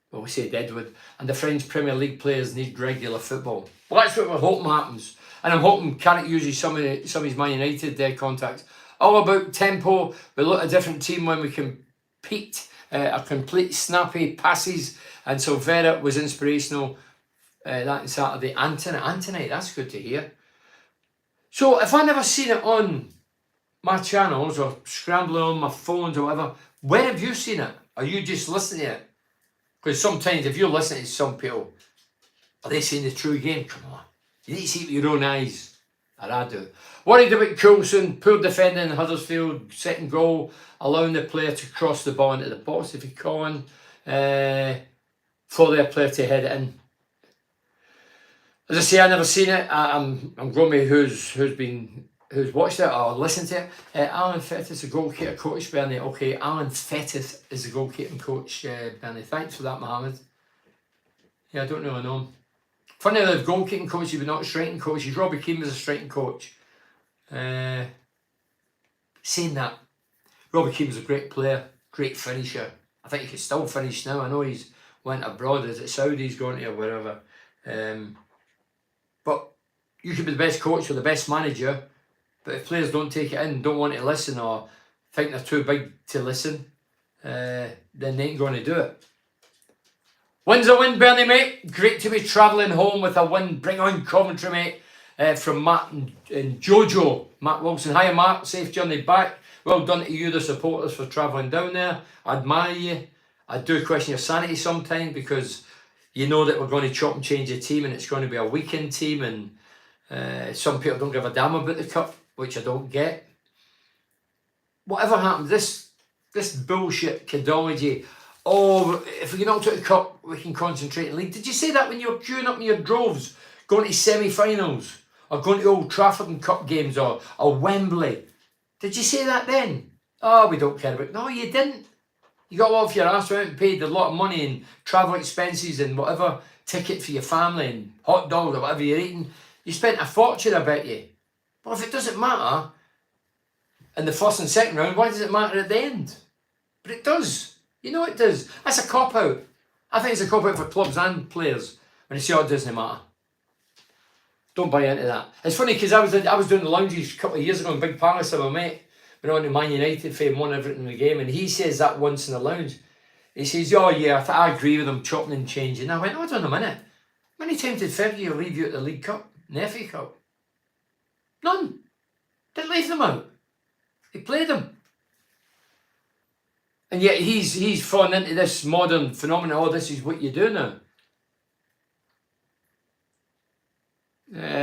well, we say Deadwood, and the French Premier League players need regular football. Well, that's what we're hoping happens, and I'm hoping Carrick uses some of his Man United contacts. All about tempo. We look at a different team when we compete. A complete snappy passes, and Silvera was inspirational. That Saturday. Anthony, that's good to hear. So if I never seen it on my channels or scrambling on my phones or whatever, where have you seen it? Are you just listening to it? Because sometimes if you're listening to some people, are they seeing the true game? Come on. You need to see it with your own eyes. Or I do. Worried about Coulson, poor defending in Huddersfield, second goal, allowing the player to cross the ball into the box if he can, for their player to head it in. As I say, I never seen it. I'm going with who's watched it or listened to it. Alan Fettis is the goalkeeper coach, Bernie. Okay, Alan Fettis is the goalkeeping coach, Bernie. Thanks for that, Mohammed. Yeah, I don't really know him. Funny enough, goalkeeping coaches, but not striking coaches. Robbie Keane was a striking coach. Saying that, Robbie Keane was a great player, great finisher. I think he can still finish now. I know he's went abroad. Is it Saudi he's going to or wherever? But you could be the best coach or the best manager, but if players don't take it in, don't want to listen, or think they're too big to listen, then they ain't going to do it. Win's a win, Bernie, mate. Great to be travelling home with a win. Bring on Coventry, mate, from Matt and Jojo. Matt Wilson. Hiya, Matt. Safe journey back. Well done to you, the supporters, for travelling down there. I admire you. I do question your sanity sometimes, because you know that we're going to chop and change the team, and it's going to be a weekend team, and some people don't give a damn about the cup, which I don't get. Whatever happened, this bullshit kidology, oh, if we get out to the cup, we can concentrate in league. Did you say that when you were queuing up in your droves, going to semi-finals, or going to Old Trafford and cup games, or Wembley? Did you say that then? Oh, we don't care about it. No, you didn't. You got off your ass, went and paid a lot of money in travel expenses and whatever, ticket for your family and hot dogs or whatever you're eating. You spent a fortune, I bet you. But if it doesn't matter in the first and second round, why does it matter at the end? But it does. You know it does. That's a cop-out. I think it's a cop-out for clubs and players when you say, oh, it doesn't matter. Don't buy into that. It's funny because I was doing the lounges a couple of years ago in Big Palace with my mate. Went on to Man United fame, won everything in the game, and he says that once in the lounge. He says, oh yeah, I agree with him, chopping and changing. I went, hold on a minute. How many times did Fergie leave you at the League Cup, the FA Cup? None. Didn't leave them out. He played them. And yet he's fallen into this modern phenomenon. Oh, this is what you do now.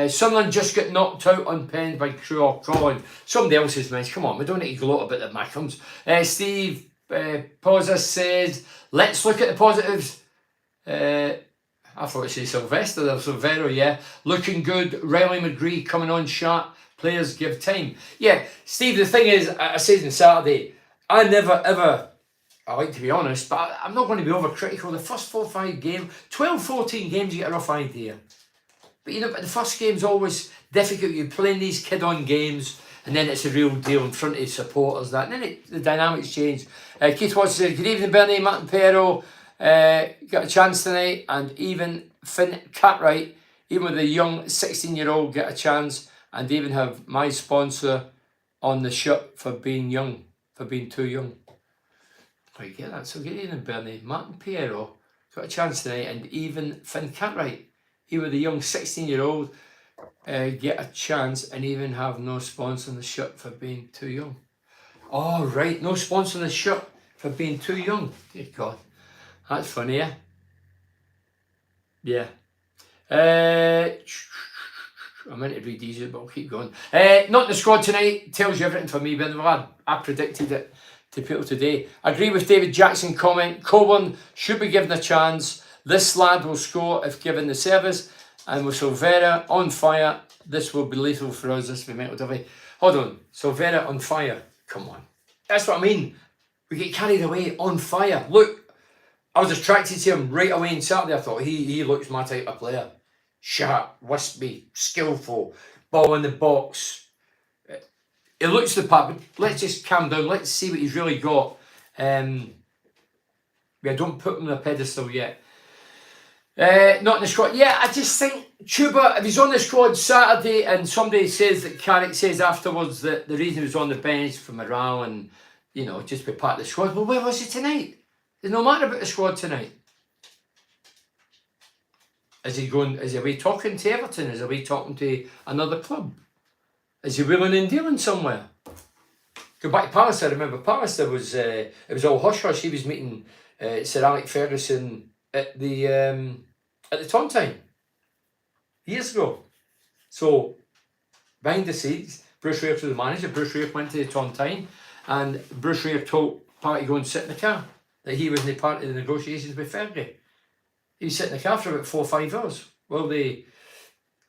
Sunderland just got knocked out on pens by Crewe or Colin. Somebody else's mess. Come on, we don't need to gloat about the Mackhams. Steve Posa says, let's look at the positives. I thought it said Sylvester or Silvero, yeah. Looking good. Riley McGree coming on sharp. Players give time. Yeah, Steve, the thing is, I said on Saturday, I never ever, I like to be honest, but I'm not going to be overcritical. The first 4 or 5 games, 12, 14 games, you get a rough idea. But you know, the first game's always difficult. You're playing these kid-on games, and then it's a real deal in front of supporters. That, and then the dynamics change. Keith Watson said, good evening, Bernie, Matt and Pero. Got a chance tonight, and even Finn Cartwright, even with the young 16-year-old, get a chance, and even have my sponsor on the shirt for being young, for being too young. Oh, you get that? So good evening, Bernie, Matt and Piero. Got a chance tonight, and even Finn Cartwright, even the young 16-year-old, get a chance and even have no sponsor on the shirt for being too young. Oh, right, no sponsor on the shirt for being too young. Dear God, that's funny, yeah? Yeah. I meant to read these, but I'll keep going. Not the squad tonight tells you everything for me, but I predicted it to people today. I agree with David Jackson comment. Coburn should be given a chance. This lad will score if given the service, and with Silvera on fire, this will be lethal for us. This will be mental. Hold on, Silvera on fire. Come on. That's what I mean. We get carried away, on fire. Look, I was attracted to him right away on Saturday. I thought he looks my type of player. Sharp, wispy, skillful, ball in the box. He looks the part, but let's just calm down. Let's see what he's really got. Yeah, don't put him on a pedestal yet. Not in the squad. Yeah, I just think Chuba, if he's on the squad Saturday and somebody says that Carrick says afterwards that the reason he was on the bench for morale and, you know, just be part of the squad, well, where was he tonight? There's no matter about the squad tonight. Is he away talking to Everton? Is he away talking to another club? Is he willing and dealing somewhere? Go back to Palace, I remember Palace, it was all hush-hush. He was meeting Sir Alex Ferguson at the Tontine years ago. So, behind the scenes, Bruce Rare was the manager. Bruce Rare went to the Tontine and Bruce Rare told Party to go and sit in the car, that he wasn't part of the negotiations with Fergie. He was sitting in the car for about 4 or 5 hours while they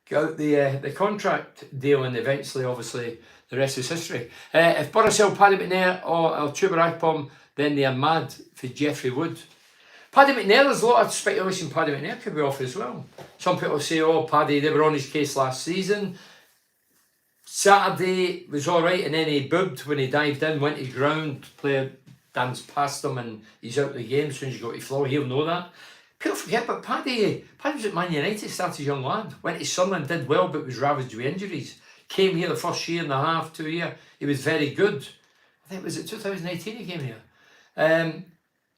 got out the contract deal, and eventually, obviously, the rest is history. If Boro sell Paddy McNair or Chuba Akpom, then they are mad for Jeffrey Wood. Paddy McNair, there's a lot of speculation Paddy McNair could be off as well. Some people say, oh, Paddy, they were on his case last season. Saturday was all right, and then he boobed when he dived in, went to ground, player danced past him, and he's out of the game as soon as you go to the floor. He'll know that. People forget, but Paddy was at Man United, started as a young lad, went to Sunderland, did well, but was ravaged with injuries. Came here the first year and a half, 2 years, he was very good. I think it was 2018 he came here.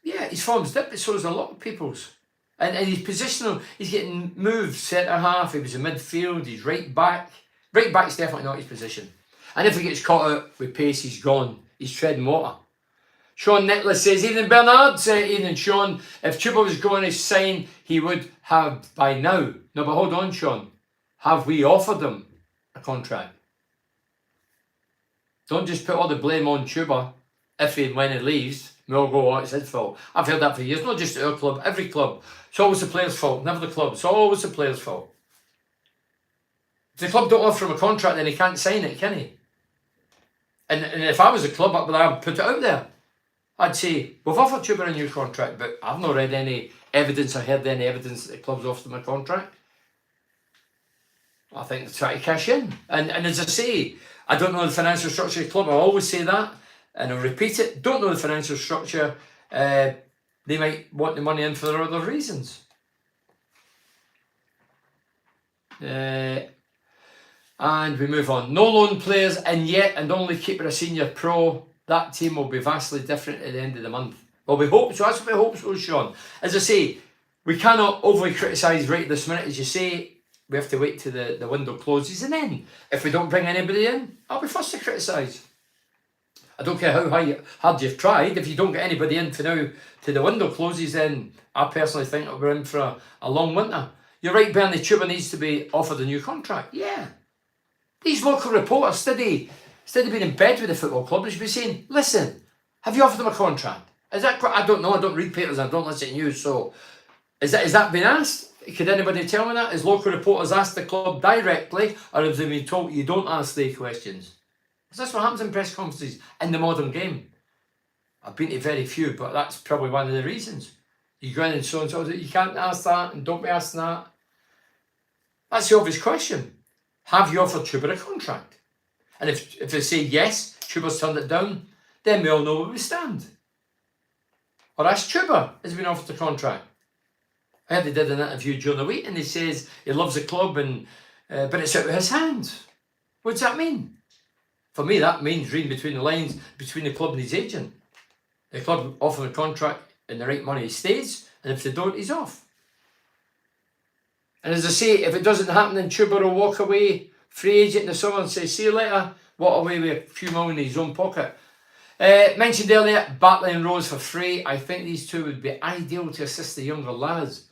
Yeah, his form's dipped, but so does a lot of people's. And he's positional, he's getting moved centre half, he was in midfield, he's right back. Right back's definitely not his position. And if he gets caught out with pace, he's gone. He's treading water. Sean Nicholas says, evening Bernard, evening Sean, if Chuba was going to sign, he would have by now. No, but hold on, Sean. Have we offered him a contract? Don't just put all the blame on Chuba if and when he leaves. We all go, oh, it's his fault. I've heard that for years, not just our club, every club. It's always the player's fault, never the club. It's always the player's fault. If the club don't offer him a contract, then he can't sign it, can he? And if I was a club, I'd put it out there. I'd say, we've offered Chuba a new contract, but I've not read any evidence or heard any evidence that the club's offered him a contract. I think they're trying to cash in. And as I say, I don't know the financial structure of the club. I always say that, and I'll repeat it. Don't know the financial structure. They might want the money in for other reasons. And we move on. No loan players in yet, and only keeper a senior pro. That team will be vastly different at the end of the month. Well, we hope so. That's what we hope so, Sean. As I say, we cannot overly criticise right this minute. As you say, we have to wait till the window closes. And then, if we don't bring anybody in, I'll be first to criticise. I don't care how hard you've tried. If you don't get anybody in for now till the window closes, then I personally think that we're in for a long winter. You're right, Bernie, Chuba needs to be offered a new contract. Yeah. These local reporters, instead of being in bed with the football club, they should be saying, listen, have you offered them a contract? Is that, I don't know, I don't read papers, I don't listen to news, so is that been asked? Could anybody tell me that? Is local reporters asked the club directly, or have they been told you don't ask the questions? Because that's what happens in press conferences in the modern game. I've been to very few, but that's probably one of the reasons. You go in and so, you can't ask that, and don't be asking that. That's the obvious question. Have you offered Chuba a contract? And if they say yes, Chuba's turned it down, then we all know where we stand. Or ask Chuba, has been offered a contract? I heard they did an interview during the week and he says he loves the club, and but it's out of his hands. What does that mean? For me, that means reading between the lines, between the club and his agent. The club offer him a contract and the right money, he stays, and if they don't, he's off. And as I say, if it doesn't happen, then Chuba will walk away, free agent in the summer, and say, see you later, walk away with a few million in his own pocket. Mentioned earlier, Bartley and Rose for free. I think these two would be ideal to assist the younger lads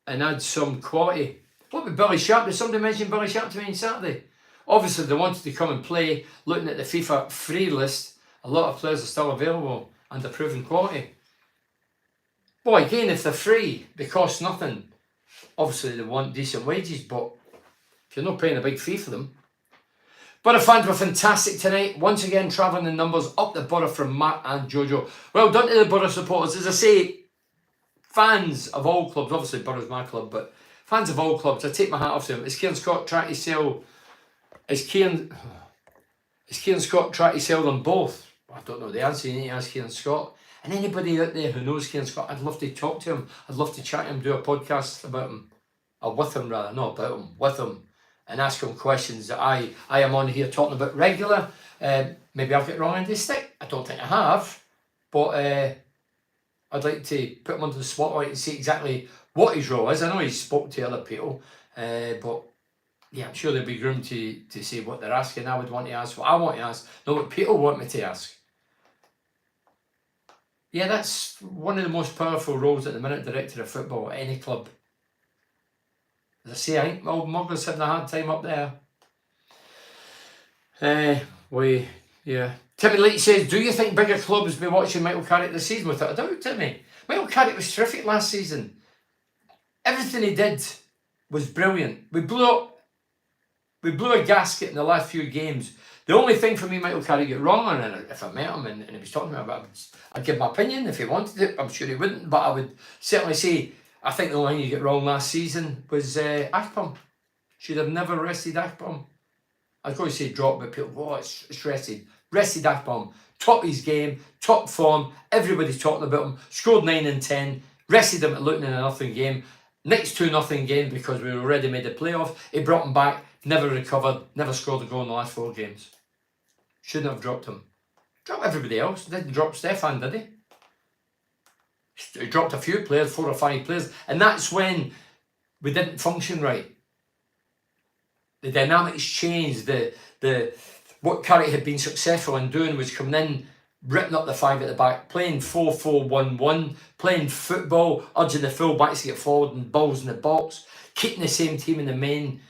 and add some quality. What about Billy Sharp? Did somebody mention Billy Sharp to me on Saturday? Obviously, they wanted to come and play. Looking at the FIFA free list, a lot of players are still available and are proven quality. Boy, again, if they're free, they cost nothing. Obviously, they want decent wages, but if you're not paying a big fee for them. Boro fans were fantastic tonight. Once again, travelling in numbers up the Boro from Matt and Jojo. Well done to the Boro supporters. As I say, fans of all clubs, obviously Boro's my club, but fans of all clubs, I take my hat off to them. Is Kieran Scott trying to sell... Is Kieran Scott trying to sell them both? I don't know the answer. You need to ask Kieran Scott. And anybody out there who knows Kieran Scott, I'd love to talk to him. I'd love to chat to him, do a podcast about him. Or with him rather, not about him, with him. And ask him questions that I am on here talking about regular. Maybe I've got wrong end of the stick. I don't think I have. But I'd like to put him under the spotlight and see exactly what his role is. I know he's spoke to other people. But yeah, I'm sure there'll be room to say what they're asking. I would want to ask what I want to ask, not what people want me to ask. Yeah, that's one of the most powerful roles at the minute, director of football at any club. As I say, I think old Mugger's having a hard time up there. Timmy Leach says, do you think bigger clubs will be watching Michael Carrick this season? Without a doubt, Timmy. Michael Carrick was terrific last season. Everything he did was brilliant. We blew a gasket in the last few games. The only thing for me Michael Carrick got wrong on, and if I met him and he was talking to me about it, I'd give my opinion if he wanted it. I'm sure he wouldn't, but I would certainly say I think the only thing he got wrong last season was Akpom. Should have never rested Akpom. I was going to say drop, but people, it's rested. Rested Akpom. Top his game, top form. Everybody's talking about him. Scored 9 and 10. Rested him at Luton in a nothing game. Next 2-0 game because we already made the playoff. He brought him back, never recovered, never scored a goal in the last 4 games. Shouldn't have dropped him. Dropped everybody else. Didn't drop Stefan, did he? He dropped a few players, 4 or 5 players, and that's when we didn't function right. The dynamics changed. What Carrick had been successful in doing was coming in, ripping up the 5 at the back, playing 4-4-1-1, playing football, urging the full backs to get forward and balls in the box, keeping the same team in the main,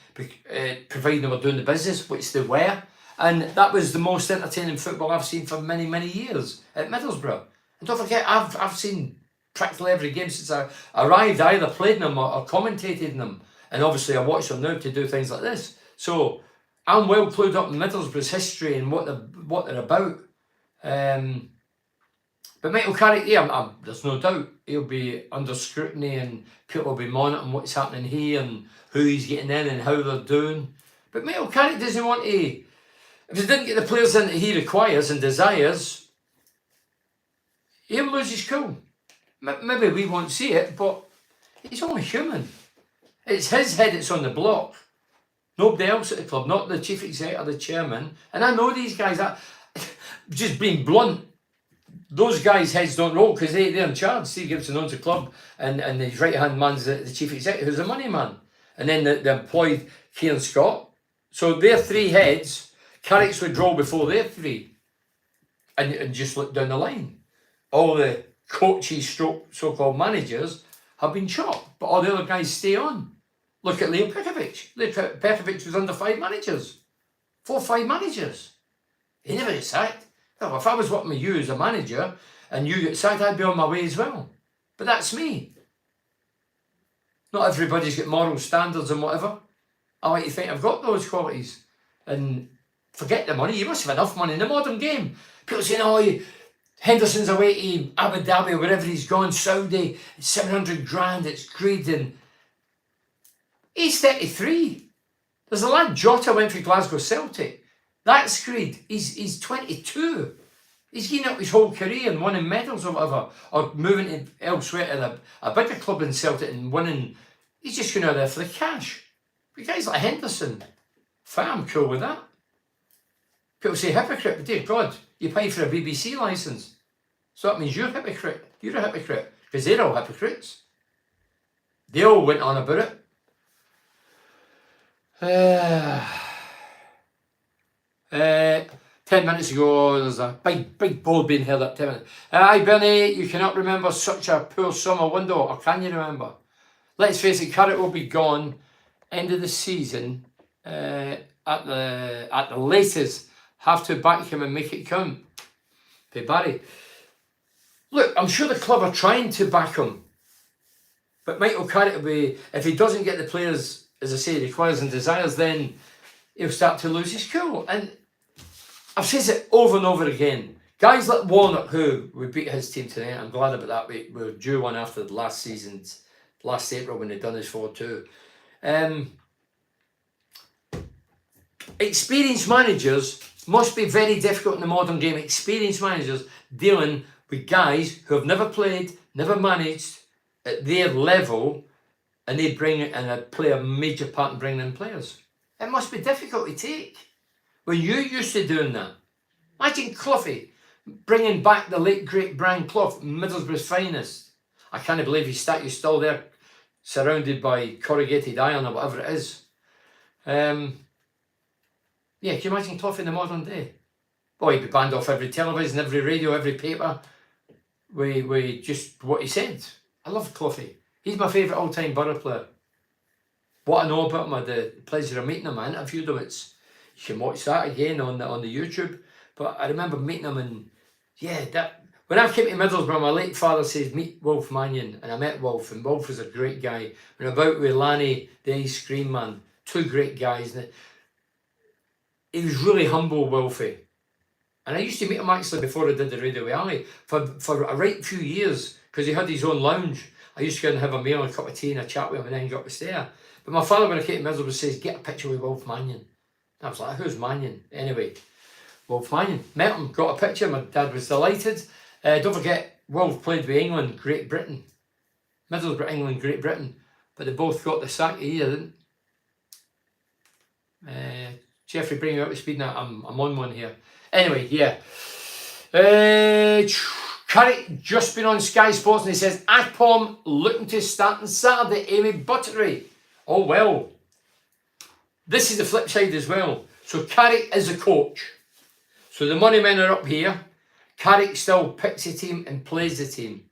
providing they were doing the business, which they were. And that was the most entertaining football I've seen for many, many years at Middlesbrough. And don't forget, I've seen practically every game since I arrived. I either played in them or commentated in them. And obviously I watch them now to do things like this. So I'm well clued up in Middlesbrough's history and what they're about. But Michael Carrick, yeah, there's no doubt he'll be under scrutiny and people will be monitoring what's happening here and who he's getting in and how they're doing. But Michael Carrick doesn't want to... If he didn't get the players in that he requires and desires, he'll lose his cool. Maybe we won't see it, but he's only human. It's his head that's on the block. Nobody else at the club, not the chief exec or the chairman. And I know these guys, just being blunt, those guys' heads don't roll because they're in charge. Steve Gibson owns the club and his right-hand man's the chief executive, who's the money man. And then they employed Kieran Scott. So their 3 heads... Carrick's would roll before their 3. And just look down the line. All the coaches, so-called managers have been chopped, but all the other guys stay on. Look at Leo Pekovic. Leo Pekovic was under 5 managers. 4 or 5 managers. He never got sacked. Well, if I was working with you as a manager and you get sacked, I'd be on my way as well. But that's me. Not everybody's got moral standards and whatever. I like to think I've got those qualities. And forget the money. You must have enough money in the modern game. People saying, oh, Henderson's away to Abu Dhabi, wherever he's gone, Saudi, 700 grand, it's greed. And he's 33. There's a lad, Jota, went for Glasgow Celtic. That's greed. He's 22. He's getting up his whole career and winning medals or whatever, or moving to elsewhere to a bigger club in Celtic and winning. He's just going out there for the cash. But guys like Henderson, I'm cool with that. People say hypocrite, but dear God, you pay for a BBC licence. So that means you're a hypocrite. You're a hypocrite. Because they're all hypocrites. They all went on about it. 10 minutes ago, there's a big board being held up. 10 minutes. Hi Bernie, you cannot remember such a poor summer window, or can you remember? Let's face it, Carrick will be gone end of the season. At the latest, have to back him and make it count. Hey Barry. Look, I'm sure the club are trying to back him. But Michael Carrick will be, if he doesn't get the players, as I say, he requires and desires, then he'll start to lose his cool. And I've said it over and over again. Guys like Warnock, who we beat his team tonight, I'm glad about that. We were due one after the last season's, last April when they'd done his 4-2. Experienced managers must be very difficult in the modern game. Experienced managers dealing with guys who have never played, never managed at their level, and they bring it and play a major part in bringing in players. It must be difficult to take when you're used to doing that. Imagine Cloughie bringing back the late great Brian Clough, Middlesbrough's finest. I can't believe his statue's still there, surrounded by corrugated iron or whatever it is. Yeah, can you imagine Clough in the modern day? Boy, he'd be banned off every television, every radio, every paper. We just what he said. I love Cloughie. He's my favourite all-time Boro player. What I know about him, I had the pleasure of meeting him. I interviewed him. You can watch that again on the YouTube. But I remember meeting him, and yeah, that when I came to Middlesbrough, my late father says meet Wolf Mannion, and I met Wolf, and Wolf was a great guy. And about with Lanny, the ice cream man, two great guys. And he was really humble, Wolfie. And I used to meet him actually before I did the Radio Alley for a right few years, because he had his own lounge. I used to go and have a meal, a cup of tea and a chat with him, and then go up the stair. But my father, when I came to Middlesbrough, says, get a picture with Wolf Mannion. And I was like, who's Mannion? Anyway, Wolf Mannion. Met him, got a picture. My dad was delighted. Don't forget, Wolf played with England, Great Britain. Middlesbrough, England, Great Britain. But they both got the sack. He didn't. Jeffrey, bring me up to speed now. I'm on one here. Anyway, yeah. Carrick just been on Sky Sports, and he says, Akpom looking to start on Saturday, Amy Buttery. Oh, well. This is the flip side as well. So Carrick is a coach. So the money men are up here. Carrick still picks the team and plays the team.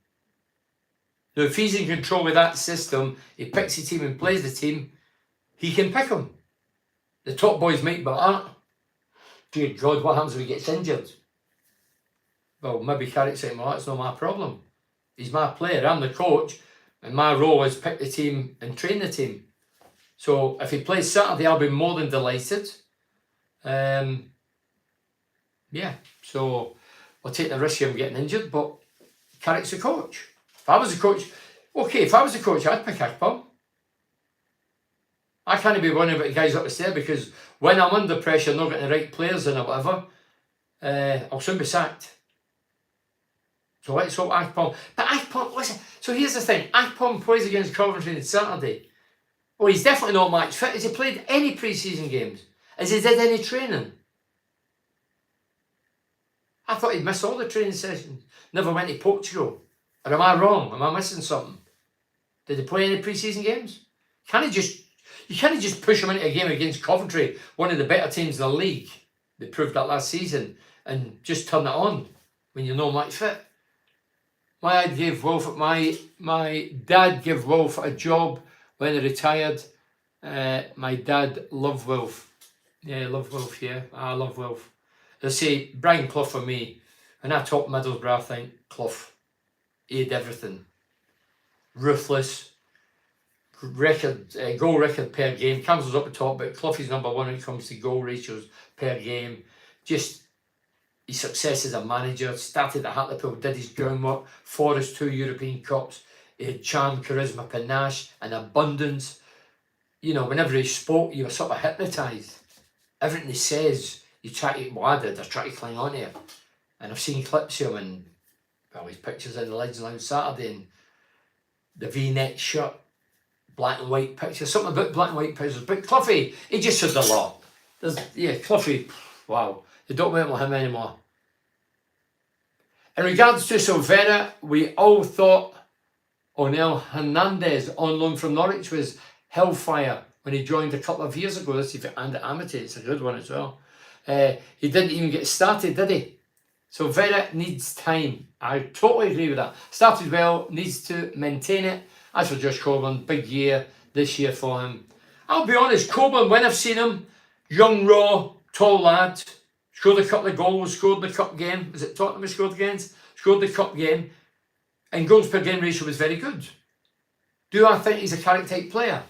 Now, if he's in control of that system, he picks the team and plays the team, he can pick them. The top boys might be like, dear God, what happens if he gets injured? Well, maybe Carrick saying, well, that's not my problem. He's my player, I'm the coach, and my role is pick the team and train the team. So if he plays Saturday, I'll be more than delighted. Yeah, so we'll take the risk of him getting injured, but Carrick's the coach. If I was a coach, okay, if I was a coach, I'd pick Akpom. I can't be worrying about the guys up the stair, because when I'm under pressure, not getting the right players in or whatever, I'll soon be sacked. So let's hope Akpom. But Akpom, listen, so here's the thing. Akpom plays against Coventry on Saturday. Well, he's definitely not match fit. Has he played any pre-season games? Has he did any training? I thought he'd missed all the training sessions. Never went to Portugal. Or am I wrong? Am I missing something? Did he play any pre-season games? You can't just push him into a game against Coventry, one of the better teams in the league. They proved that last season, and just turn it on when you're not match fit. My dad gave Wolf a job when he retired. My dad loved Wolf. Yeah, loved Wolf, yeah. I love Wolf. They say, Brian Clough for me. When I talk Middlesbrough, I think Clough. He had everything. Ruthless. Goal record per game. Campbell's up the top, but Clough is number one when it comes to goal ratios per game. Just his success as a manager. Started at Hartlepool, did his groundwork. Forest, 2 European Cups. He had charm, charisma, panache, and abundance. You know, whenever he spoke, you were sort of hypnotised. Everything he says, you try to, well, I try to cling on to it. And I've seen clips of him, and well, his pictures in the Legends Lounge Saturday, and the V-neck shirt, black and white pictures, something about black and white pictures. But Cloughie, he just said a lot. Cloughie, wow, they don't want him anymore. In regards to Silvera, we all thought Onel Hernandez on loan from Norwich was hellfire when he joined a couple of years ago. This is and Amity, it's a good one as well. He didn't even get started, did he? Silvera needs time. I totally agree with that. Started well, needs to maintain it. As for Josh Coburn, big year this year for him. I'll be honest, Coburn, when I've seen him, young, raw, tall lad, scored a couple of goals, scored the cup game. Was it Tottenham he scored against? Scored the cup game. And goals per game ratio was very good. Do I think he's a Carrick type player?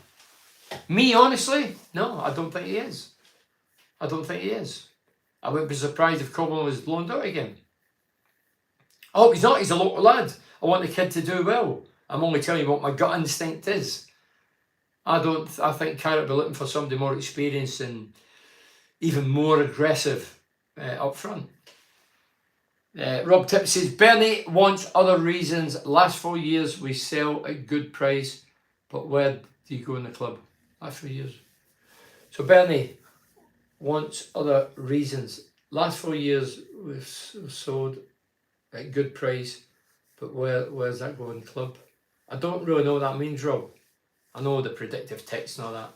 Me, honestly, no, I don't think he is. I don't think he is. I wouldn't be surprised if Coburn was blown out again. I hope he's not. He's a local lad. I want the kid to do well. I'm only telling you what my gut instinct is. I think Carrick will be looking for somebody more experienced and even more aggressive up front. Rob Tip says, Bernie wants other reasons. Last 4 years we sell at good price, but where do you go in the club? Last 4 years. So Bernie wants other reasons. Last 4 years we've sold at good price, but where's that going in the club? I don't really know what that means, Rob. I know the predictive text and all that.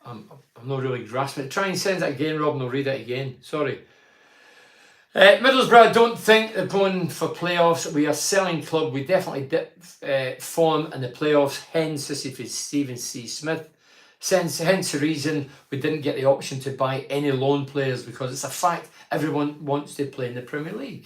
I'm not really grasping it. Try and send it again, Rob, and I'll read it again. Sorry. Middlesbrough, I don't think they're going for playoffs. We are a selling club. We definitely dip form in the playoffs. Hence, this is for Stephen C. Smith. Hence the reason we didn't get the option to buy any loan players, because it's a fact everyone wants to play in the Premier League.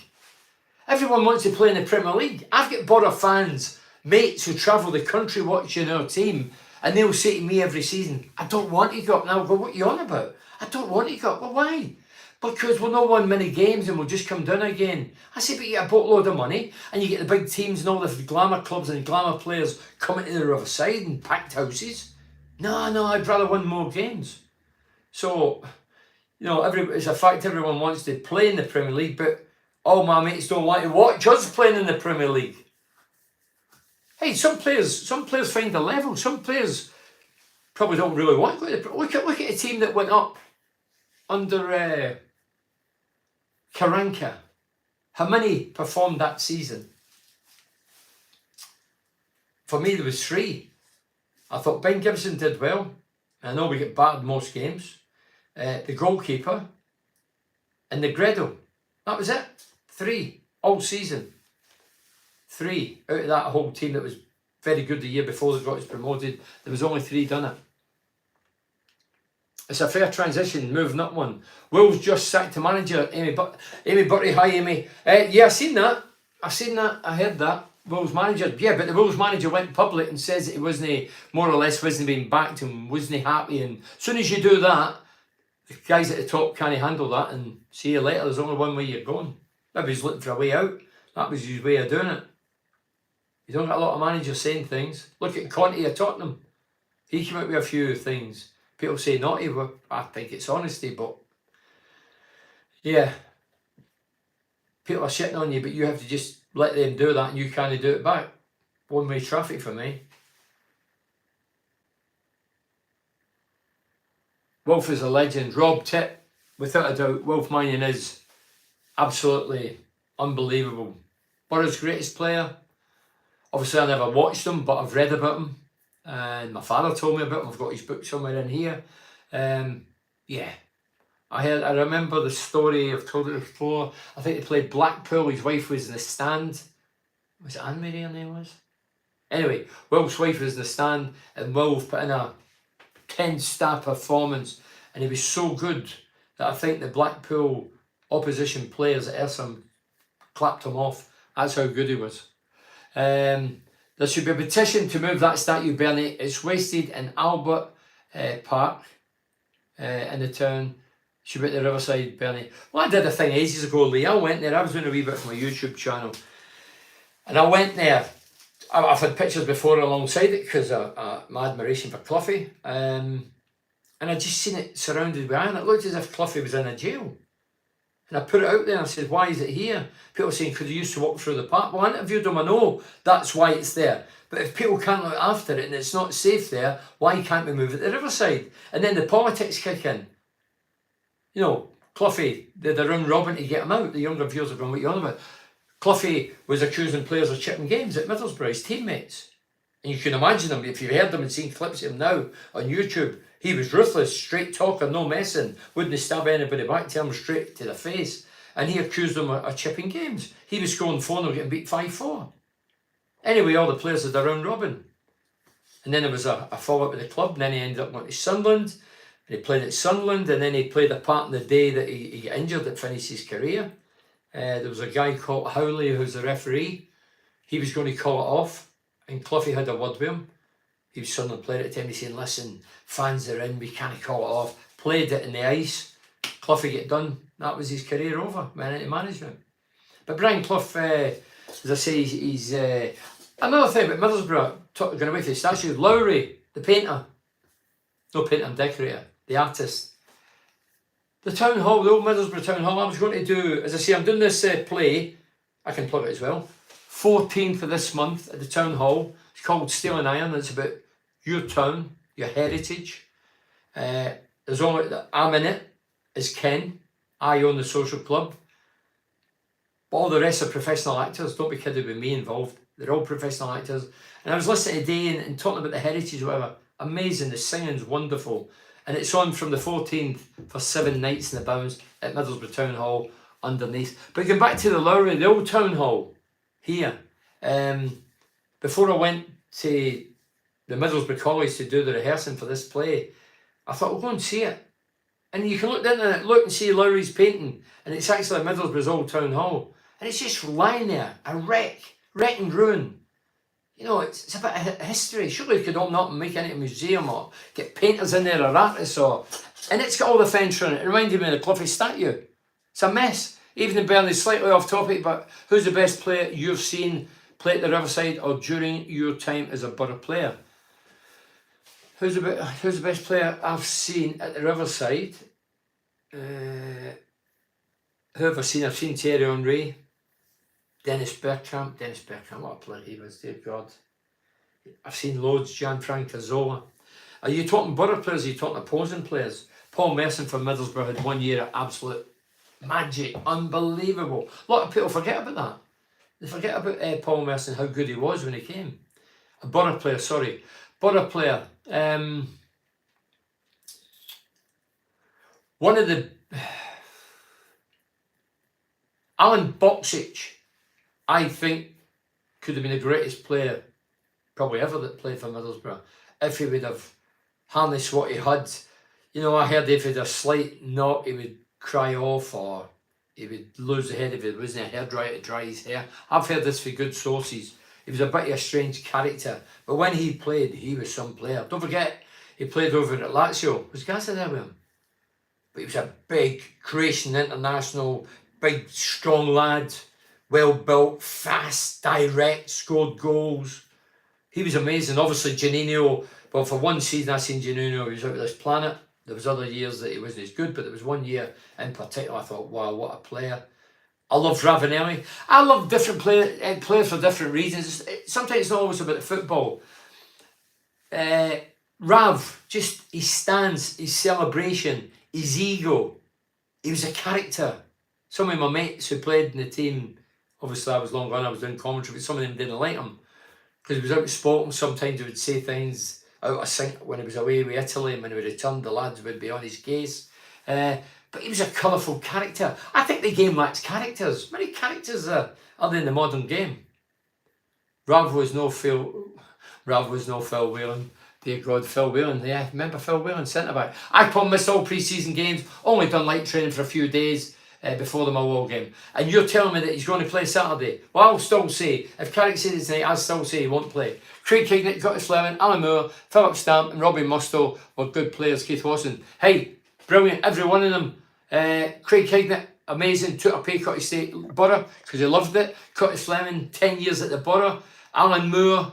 Everyone wants to play in the Premier League. I've got Boro fans, mates who travel the country watching our team, and they'll say to me every season, I don't want to go up. And I'll go, what are you on about? I don't want to go up. Well, why? Because we'll not win many games and we'll just come down again. I say, but you get a boatload of money and you get the big teams and all the glamour clubs and glamour players coming to the Riverside and packed houses. No, I'd rather win more games. So, it's a fact everyone wants to play in the Premier League, but all my mates don't want to watch us playing in the Premier League. Hey, some players find a level. Some players probably don't really want to go to the Premier League. Look at a team that went up under Karanka. How many performed that season? For me, there was 3. I thought Ben Gibson did well. I know we get battered most games. The goalkeeper and the Gredo. That was it. 3 all season. 3 out of that whole team that was very good the year before they got us promoted. There was only 3 done it. It's a fair transition, moving up one. Wolves just sacked the manager, Amy Burty. Hi, Amy. Yeah, I seen that. I heard that. Wolves manager. Yeah, but the Wolves manager went public and says that he wasn't, more or less, wasn't being backed and wasn't happy. And as soon as you do that, the guys at the top can't handle that, and see you later. There's only one way you're going. Maybe he's looking for a way out. That was his way of doing it. You don't get a lot of managers saying things. Look at Conte at Tottenham. He came out with a few things. People say naughty, well, I think it's honesty, but yeah. People are shitting on you, but you have to just let them do that and you can't do it back. One-way traffic for me. Wolf is a legend. Rob Tip, without a doubt, Wolf Mannion is absolutely unbelievable. Boro's greatest player. Obviously, I never watched him, but I've read about him. And my father told me about him. I've got his book somewhere in here. Yeah. I remember the story, I've told it before. I think they played Blackpool. His wife was in the stand. Was it Anne-Marie her name was? Anyway, Wolf's wife was in the stand and Wolf put in a 10-star performance. And he was so good that I think the Blackpool opposition players at Ersam clapped him off. That's how good he was. There should be a petition to move that statue, Bernie. It's wasted in Albert Park in the town. Should be at the Riverside, Bernie. Well, I did a thing ages ago, Lee. I went there. I was doing a wee bit for my YouTube channel. And I went there. I've had pictures before alongside it because of my admiration for Cloughie. And I just seen it surrounded with iron. It looked as if Cloughie was in a jail. And I put it out there and I said, why is it here? People saying, could you used to walk through the park? Well, I interviewed them, I know that's why it's there. But if people can't look after it and it's not safe there, why can't we move it to the Riverside? And then the politics kick in. You know, Cloughie did a round robin to get him out. The younger viewers are going, what are you on about? Cloughie was accusing players of chipping games at Middlesbrough, his teammates. And you can imagine him, if you've heard them and seen clips of him now on YouTube, he was ruthless, straight talker, no messing, wouldn't stab anybody back, tell them straight to the face. And he accused them of chipping games. He was scoring 4-0, getting beat 5-4. Anyway, all the players had a round robin. And then there was a follow-up with the club, and then he ended up going to Sunderland. And he played at Sunderland, and then he played a part in the day that he got injured that finished his career. There was a guy called Howley who's the referee. He was going to call it off, and Cloughie had a word with him. He was Sunderland player at the time. He's saying, listen, fans are in, we can't call it off. Played it in the ice, Cloughy get done. That was his career over. Went into management. But Brian Clough, as I say, he's another thing about Middlesbrough. Going away from the statue, Lowry, the painter, no painter and decorator, the artist. The town hall, the old Middlesbrough town hall. I was going to do, as I say, I'm doing this play. I can plug it as well. 14th of this month at the town hall. It's called Steel and Iron. It's about your town, your heritage. There's only I'm in it as Ken. I own the social club. But all the rest are professional actors. Don't be kidding with me involved. They're all professional actors. And I was listening today and talking about the heritage, whatever. Amazing. The singing's wonderful. And it's on from the 14th for 7 nights in the bounds at Middlesbrough Town Hall underneath. But going back to the Lowry, the old town hall here. Before I went to the Middlesbrough College to do the rehearsing for this play, I thought, we'll go and see it. And you can look down it, look and see Lowry's painting. And it's actually Middlesbrough's old town hall. And it's just lying there, a wreck and ruin. You know, it's a bit of history. Surely you could open up and make it into a museum or get painters in there or artists and it's got all the fence on it. It reminded me of the Cloughy statue. It's a mess. Even the Burnley, slightly off topic, but who's the best player you've seen play at the Riverside or during your time as a Boro player? Who's the best player I've seen at the Riverside? Who have I seen? I've seen Thierry Henry. Dennis Bergkamp, what a player he was, dear God. I've seen loads, Gianfranco Zola. Are you talking Boro players, are you talking opposing players? Paul Merson from Middlesbrough had 1 year of absolute magic, unbelievable. A lot of people forget about that. They forget about Paul Merson, how good he was when he came. A Boro player, sorry. Boro player. One of the... Alan Boksic, I think, could have been the greatest player probably ever that played for Middlesbrough if he would have harnessed what he had. You know, I heard if he had a slight knock, he would cry off or he would lose the head if it wasn't a hairdryer to dry his hair. I've heard this for good sources. He was a bit of a strange character, but when he played, he was some player. Don't forget, he played over at Lazio. Was Gazza there with him? But he was a big Croatian international, big, strong lad. Well built, fast, direct, scored goals. He was amazing. Obviously, Janino, well, for one season I seen Janino, he was out of this planet. There was other years that he wasn't as good, but there was 1 year in particular I thought, wow, what a player. I love Ravanelli. I love different players for different reasons. Sometimes it's not always about the football. Rav, just his stance, his celebration, his ego. He was a character. Some of my mates who played in the team, obviously I was long gone, I was doing commentary, but some of them didn't like him. Because he was outspoken, sometimes he would say things out of sync when he was away with Italy, and when he returned, the lads would be on his case. But he was a colourful character. I think the game lacks characters. Many characters are there in the modern game. Rav was no Phil Whelan. Dear God, Phil Whelan. Yeah, remember Phil Whelan, centre-back. I missed all pre-season games, only done light training for a few days before the Millwall game. And you're telling me that he's going to play Saturday? Well, I'll still say, if Carrick said it tonight, I'll still say he won't play. Craig Hignett, Curtis Fleming, Alan Moore, Philip Stamp and Robbie Mustoe were good players. Keith Watson, hey, brilliant, every one of them. Craig Hignett, amazing, took a pay cut to stay at Boro because he loved it. Curtis Fleming, 10 years at the Boro. Alan Moore,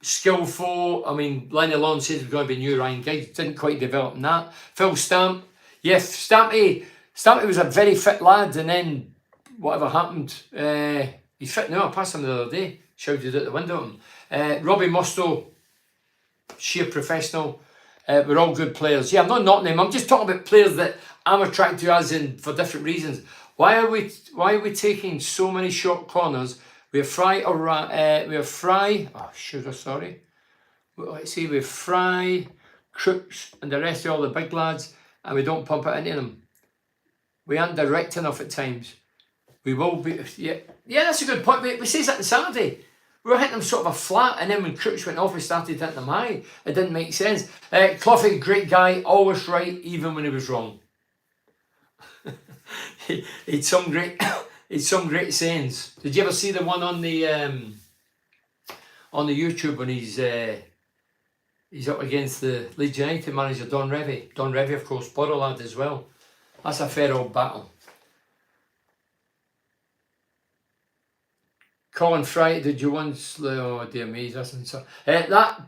skillful. I mean, Lenny Long said he was going to be new Ryan Giggs, didn't quite develop in that. Phil Stamp, yes, Stampy was a very fit lad, and then whatever happened, he's fit now. I passed him the other day, shouted out the window at him. Robbie Mustoe, sheer professional. We're all good players. Yeah, I'm not knocking them. I'm just talking about players that I'm attracted to, as in for different reasons. Why are we taking so many short corners? We have Fry oh sugar, sorry. Let's see, we have Fry, Crooks, and the rest of all the big lads, and we don't pump it into them. We aren't direct enough at times. We will be, yeah, that's a good point. We say that on Saturday. We were hitting them sort of a flat, and then when Crooks went off, we started hitting them high. It didn't make sense. Cloughy, great guy, always right, even when he was wrong. he'd some great sayings. Did you ever see the one on the YouTube when he's He's up against the Leeds United manager, Don Revie. Don Revie, of course, Boro lad as well. That's a fair old battle. Colin Fry, did you once? Oh dear me, listen. So the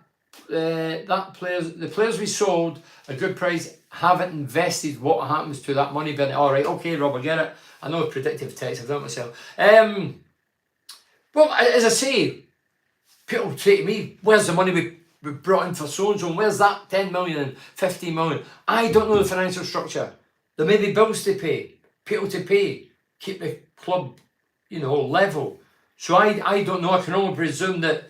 players we sold a good price haven't invested. What happens to that money? But all right, okay, Rob, I get it. I know predictive text. I've done it myself. Well, as I say, people say to me, "Where's the money we brought in for so and so? Where's that 10 million and 15 million?" I don't know the financial structure. There may be bills to pay, people to pay, keep the club, level. So I don't know. I can only presume that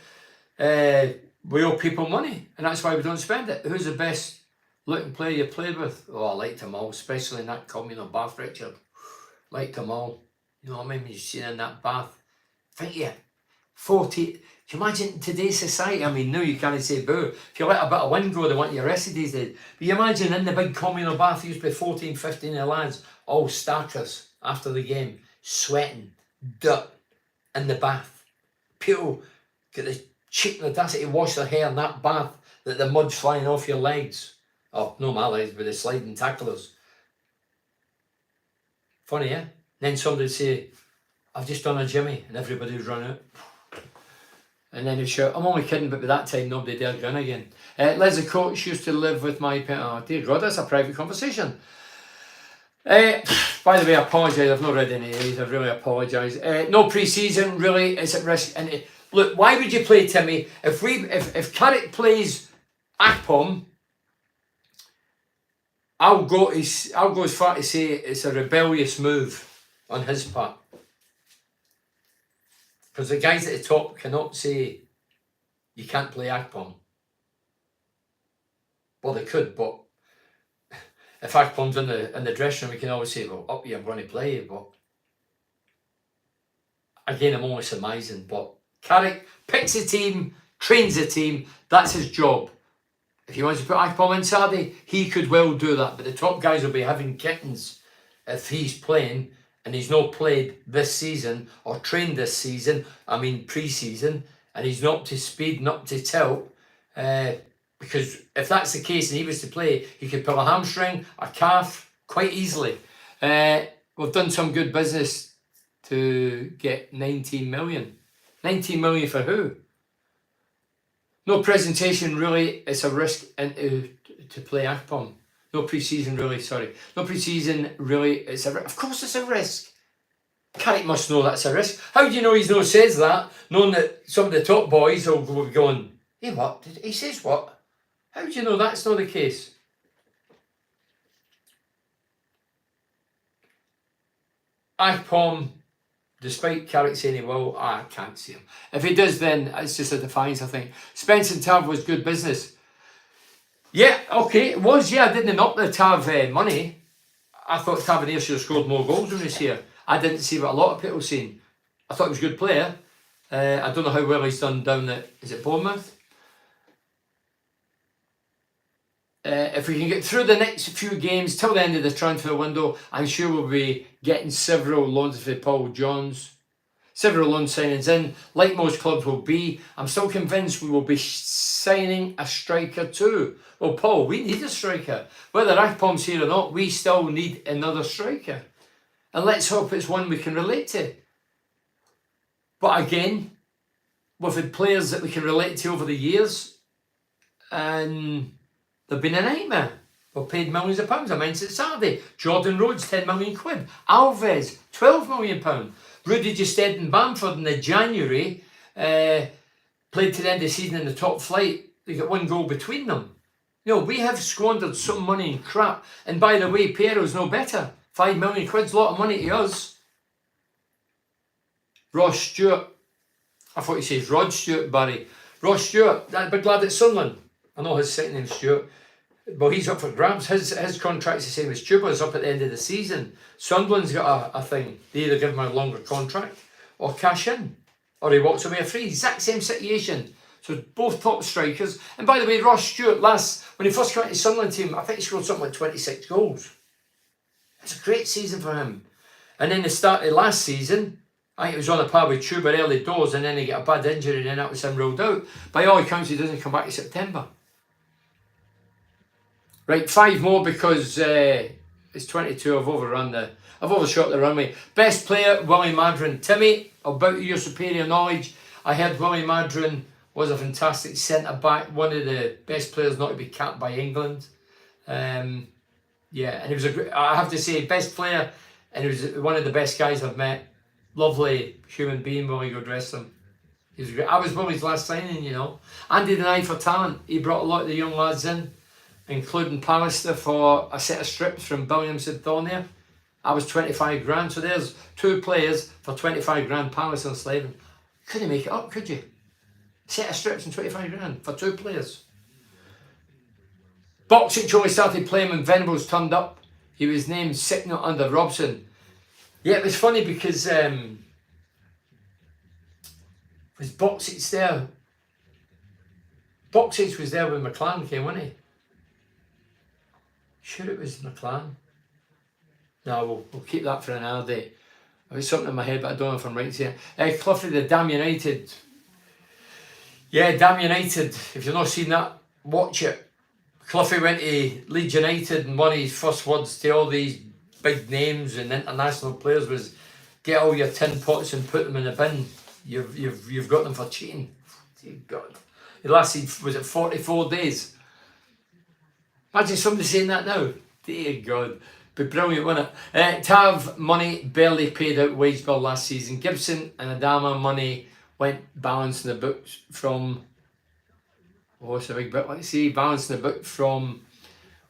we owe people money, and that's why we don't spend it. Who's the best looking player you played with? Oh, I liked them all, especially in that communal bath, Richard. Liked them all. You know what I mean? When you see in that bath, think you 40. Can you imagine today's society? I mean, no, you can't say boo. If you let a bit of wind go, they want you arrested these days. But you imagine in the big communal bath, there used to be 14, 15 of the lads, all starters after the game, sweating, dirt in the bath. People get the cheap audacity to wash their hair in that bath, that the mud's flying off your legs. Oh, no, my legs, but the sliding tacklers. Funny, yeah? Then somebody'd say, "I've just done a Jimmy," and everybody would run out. And then he'd shout, "I'm only kidding," but by that time nobody dared grin again. Liz, the coach, used to live with my parents. Oh dear God, that's a private conversation. By the way, I apologise, I've not read any of these, I really apologise. No pre-season, really, it's at risk. And look, why would you play Timmy? If Carrick plays Akpom, I'll go as far to say it's a rebellious move on his part. Because the guys at the top cannot say you can't play Akpom. Well, they could, but if Akpom's in the dressing room, we can always say, "Well, up here, I'm going to play." But again, I'm only surmising. But Carrick picks a team, trains a team. That's his job. If he wants to put Akpom in Saturday, he could well do that. But the top guys will be having kittens if he's playing and he's not played this season or trained this season. I mean pre-season, and he's not up to speed, not up to tilt. Because if that's the case and he was to play, he could pull a hamstring, a calf, quite easily. We've done some good business to get 19 million. 19 million for who? No presentation, really. It's a risk to play Akpom. No pre-season, really, sorry. No pre-season, really. Of course it's a risk. Carrick must know that's a risk. How do you know he's not says that, knowing that some of the top boys will be going, "Hey, what? He says what?" How do you know that's not the case? Akpom, despite Carrick saying he will, I can't see him. If he does, then it's just a defiance, I think. Spence and Tav was good business. Yeah, okay, it was. Yeah, I didn't knock the Tav money. I thought Tavernier should have scored more goals when he's here. I didn't see what a lot of people seen. I thought he was a good player. I don't know how well he's done down at, is it Bournemouth? If we can get through the next few games till the end of the transfer window, I'm sure we'll be getting several loans for Paul Johns, several loan signings in, like most clubs will be. I'm still convinced we will be signing a striker too. Well, Paul, we need a striker. Whether Akpom's here or not, we still need another striker. And let's hope it's one we can relate to. But again, we've had players that we can relate to over the years, and they've been a nightmare. We've paid millions of pounds. I mentioned Saturday. Jordan Rhodes, 10 million quid. Alves, 12 million pounds. Rudy Gestede and Bamford in the January played to the end of the season in the top flight. They got one goal between them. We have squandered some money in crap. And by the way, Piero's no better. 5 million quid's a lot of money to us. Ross Stewart. I thought he says Rod Stewart, Barry. Ross Stewart, that big lad at Sunderland. I know his second name's Stewart. Well, he's up for grabs. His contract's the same as Chuba's up at the end of the season. Sunderland's got a thing. They either give him a longer contract or cash in. Or he walks away free. Exact same situation. So both top strikers. And by the way, Ross Stewart, when he first came into the Sunderland team, I think he scored something like 26 goals. It's a great season for him. And then the start of last season, I think it was on a par with Chuba early doors, and then he got a bad injury, and then that was him ruled out. By all accounts, he doesn't come back in September. Right, 5 more because it's 22. I've overshot the runway. Best player, Willie Madron. Timmy, about your superior knowledge, I heard Willie Madron was a fantastic centre back, one of the best players not to be capped by England. Yeah, and he was I have to say, best player, and he was one of the best guys I've met. Lovely human being, Willie, God rest him. He was great. I was Willie's last signing, you know. Andy the Eye for talent. He brought a lot of the young lads in, including Pallister for a set of strips from Billiams and Thornier. I was 25 grand, so there's 2 players for 25 grand, Pallister and Slavin. Couldn't make it up, could you? Set of strips and 25 grand for 2 players. Boxic only started playing when Venables turned up. He was named Signal under Robson. Yeah, it was funny because was Boxic there? Boxic was there when McLaren came, wasn't he? Sure it was McLaren. No, we'll keep that for another day. There's something in my head, but I don't know if I'm right here. Clifford, the Damn United. Yeah, Damn United. If you've not seen that, watch it. Cliffy went to Leeds United, and one of his first words to all these big names and international players was, "Get all your tin pots and put them in the bin. You've got them for cheating." Dear God, it lasted, was it 44 days? Imagine somebody saying that now. Dear God, be brilliant, wouldn't it? Tav money barely paid out wage bill last season. Gibson and Adama money went balancing the books from. Oh, it's a big bit. Let's see, balancing the book from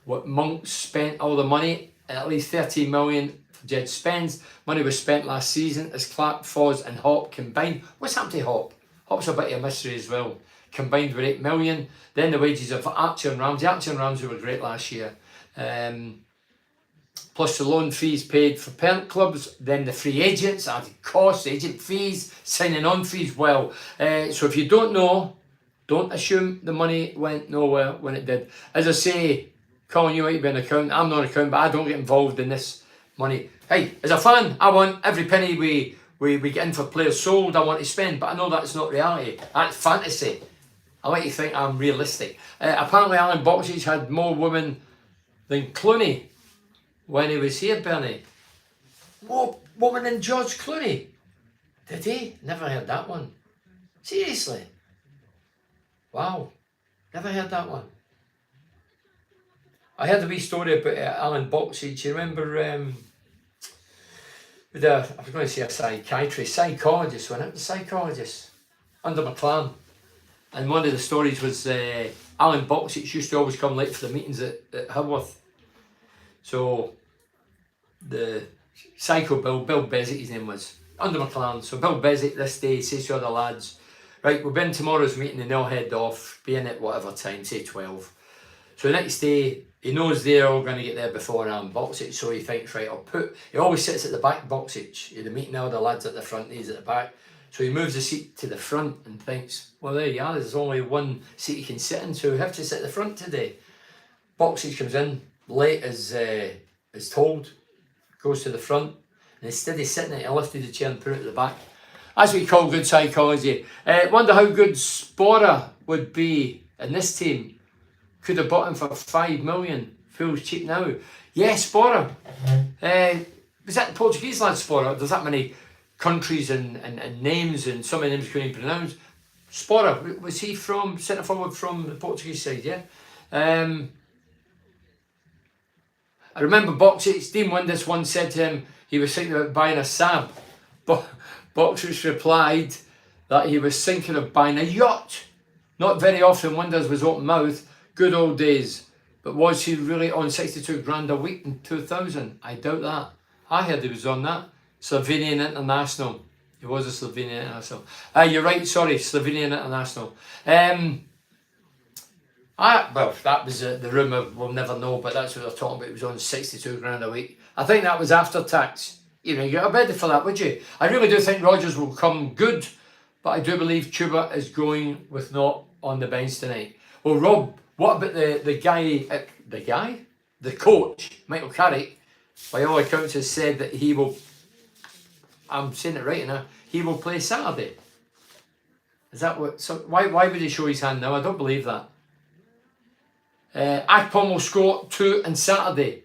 what Monk spent all the money, at least 13 million for Jed Spence. Money was spent last season as Clark, Foz and Hop combined. What's happened to Hop? Hop's a bit of a mystery as well. Combined with 8 million. Then the wages of Archer and Ramsey. Archer and Ramsey were great last year. Plus the loan fees paid for parent clubs. Then the free agents, added costs, agent fees, signing on fees. Well, so if you don't know, don't assume the money went nowhere when it did. As I say, Colin, you might be an accountant. I'm not an accountant, but I don't get involved in this money. Hey, as a fan, I want every penny we get in for players sold, I want to spend. But I know that's not reality. That's fantasy. I like to think I'm realistic. Apparently, Alan Boxic had more women than Clooney when he was here, Bernie. More women than George Clooney. Did he? Never heard that one. Seriously. Wow, never heard that one. I heard a wee story about Alan Boxic. You remember with I was going to say a psychologist, wasn't it? The psychologist under McLaren. And one of the stories was Alan Boxic used to always come late for the meetings at Huddersfield. So the psycho Bill Bezic, his name was, under McLaren. So Bill Bezic this day says to other lads, right, we'll be in tomorrow's meeting and they'll head off, be in at whatever time, say 12. So the next day, he knows they're all going to get there before Alan Boxic, so he thinks, right, he always sits at the back, Boxic, the meeting, all the lads at the front, he's at the back. So he moves the seat to the front and thinks, well, there you are, there's only one seat he can sit in, so we have to sit at the front today. Boxic comes in, late as told, goes to the front, and instead of sitting there, he lifted the chair and put it at the back. As we call good psychology. Wonder how good Spora would be in this team. Could have bought him for 5 million. Feels cheap now. Yeah, Spora. Was that the Portuguese lad, Spora? There's that many countries and names, and some of the names couldn't even pronounce. Spora, was he from centre forward from the Portuguese side? Yeah. I remember Boxic, Dean Windus once said to him he was thinking about buying a Saab. But Boxic replied that he was thinking of buying a yacht. Not very often Winders was open mouth. Good old days. But was he really on 62 grand a week in 2000? I doubt that. I heard he was on that. Slovenian International. He was a Slovenian International. You're right, sorry, Slovenian International. Well, that was the rumour, we'll never know, but that's what they're talking about. He was on 62 grand a week. I think that was after tax. You know, you got a bid for that, would you? I really do think Rodgers will come good, but I do believe Chuba is going with not on the bench tonight. Well, Rob, what about the coach, Michael Carrick, by all accounts has said that he will, I'm saying it right now, he will play Saturday. Is that what, so why would he show his hand now? I don't believe that. Akpom will score 2 on Saturday.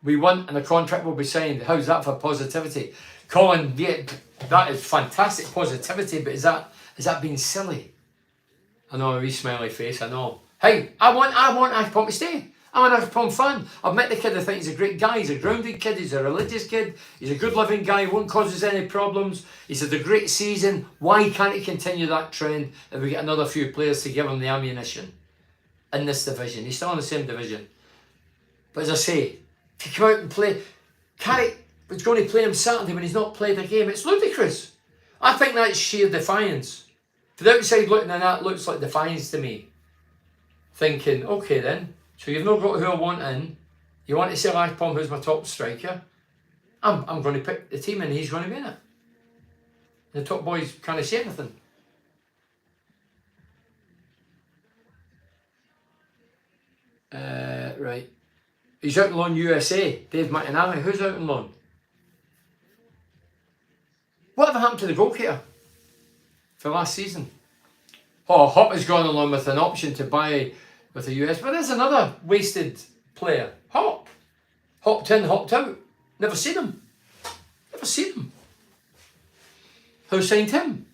We won and the contract will be signed. How's that for positivity? Colin, yeah, that is fantastic positivity, but is that being silly? I know, a wee smiley face, I know. Hey, I want Akpom to stay. I'm an Akpom fan. I've met the kid, I think he's a great guy. He's a grounded kid, he's a religious kid, he's a good living guy, won't cause us any problems. He's had a great season. Why can't he continue that trend if we get another few players to give him the ammunition in this division? He's still in the same division. But as I say, to come out and play, Carrick was going to play him Saturday when he's not played a game. It's ludicrous. I think that's sheer defiance. For the outside looking in, that looks like defiance to me. Thinking, okay then, so you've not got who I want in. You want to say Akpom, who's my top striker. I'm going to pick the team and he's going to be in it. The top boys can't say anything. Right. He's out on loan USA. Dave McInally. Who's out on loan? Whatever happened to the goalkeeper for last season? Oh, Hop has gone along with an option to buy with the US. But there's another wasted player. Hop. Hopped in, hopped out. Never seen him. Never seen him. Who signed him?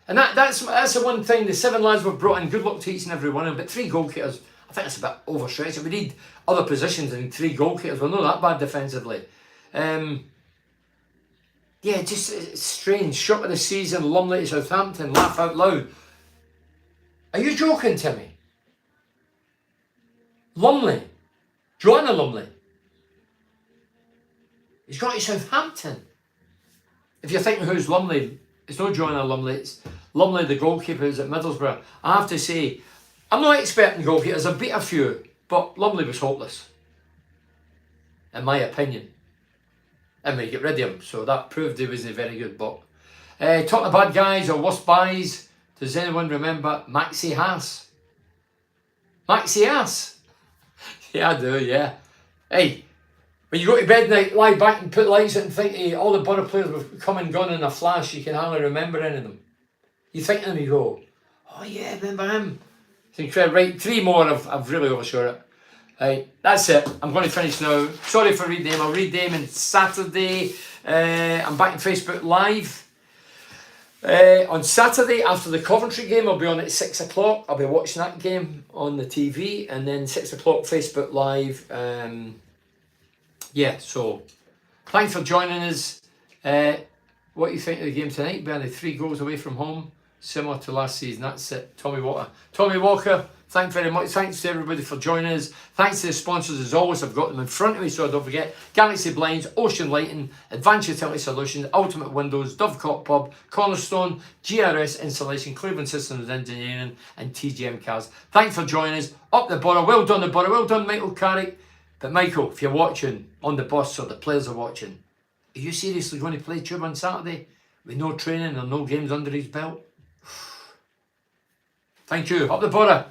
And that's the one thing. The 7 lads were brought in. Good luck to each and every one of them. But 3 goalkeepers, I think that's a bit overstretched. We need other positions and 3 goalkeepers. We're not that bad defensively. Yeah, just it's strange. Shot of the season, Lumley to Southampton, laugh out loud. Are you joking, Timmy? Lumley. Joanna Lumley. He's gone to Southampton. If you're thinking who's Lumley, it's not Joanna Lumley, it's Lumley, the goalkeeper, who's at Middlesbrough. I have to say, I'm not expert in goalkeepers, I've beat a few, but Lumley was hopeless. In my opinion. And we get rid of him, so that proved he wasn't very good. But talking about bad guys or worst buys, does anyone remember Maxi Haas? Maxi Haas? Yeah, I do, yeah. Hey, when you go to bed night, lie back and put lights out and think all the Boro players have come and gone in a flash, you can hardly remember any of them. You think of them, you go, oh yeah, remember him. It's incredible. Right, 3 more, I've really overshot it. Right, that's it. I'm going to finish now. Sorry for reading them. I'll read them on Saturday. I'm back on Facebook Live. On Saturday, after the Coventry game, I'll be on at 6 o'clock. I'll be watching that game on the TV. And then 6 o'clock, Facebook Live. Yeah, so thanks for joining us. What do you think of the game tonight? Barely 3 goals away from home. Similar to last season. That's it. Tommy Walker. Thanks very much. Thanks to everybody for joining us. Thanks to the sponsors as always. I've got them in front of me so I don't forget. Galaxy Blinds, Ocean Lighting, Advanced Utility Solutions, Ultimate Windows, Dovecote Pub, Cornerstone, GRS Installation, Cleveland Systems Engineering and TGM Cars. Thanks for joining us. Up the Boro. Well done the Boro. Well done Michael Carrick. But Michael, if you're watching on the bus or the players are watching, are you seriously going to play Tube on Saturday with no training and no games under his belt? Thank you. Up the Boro.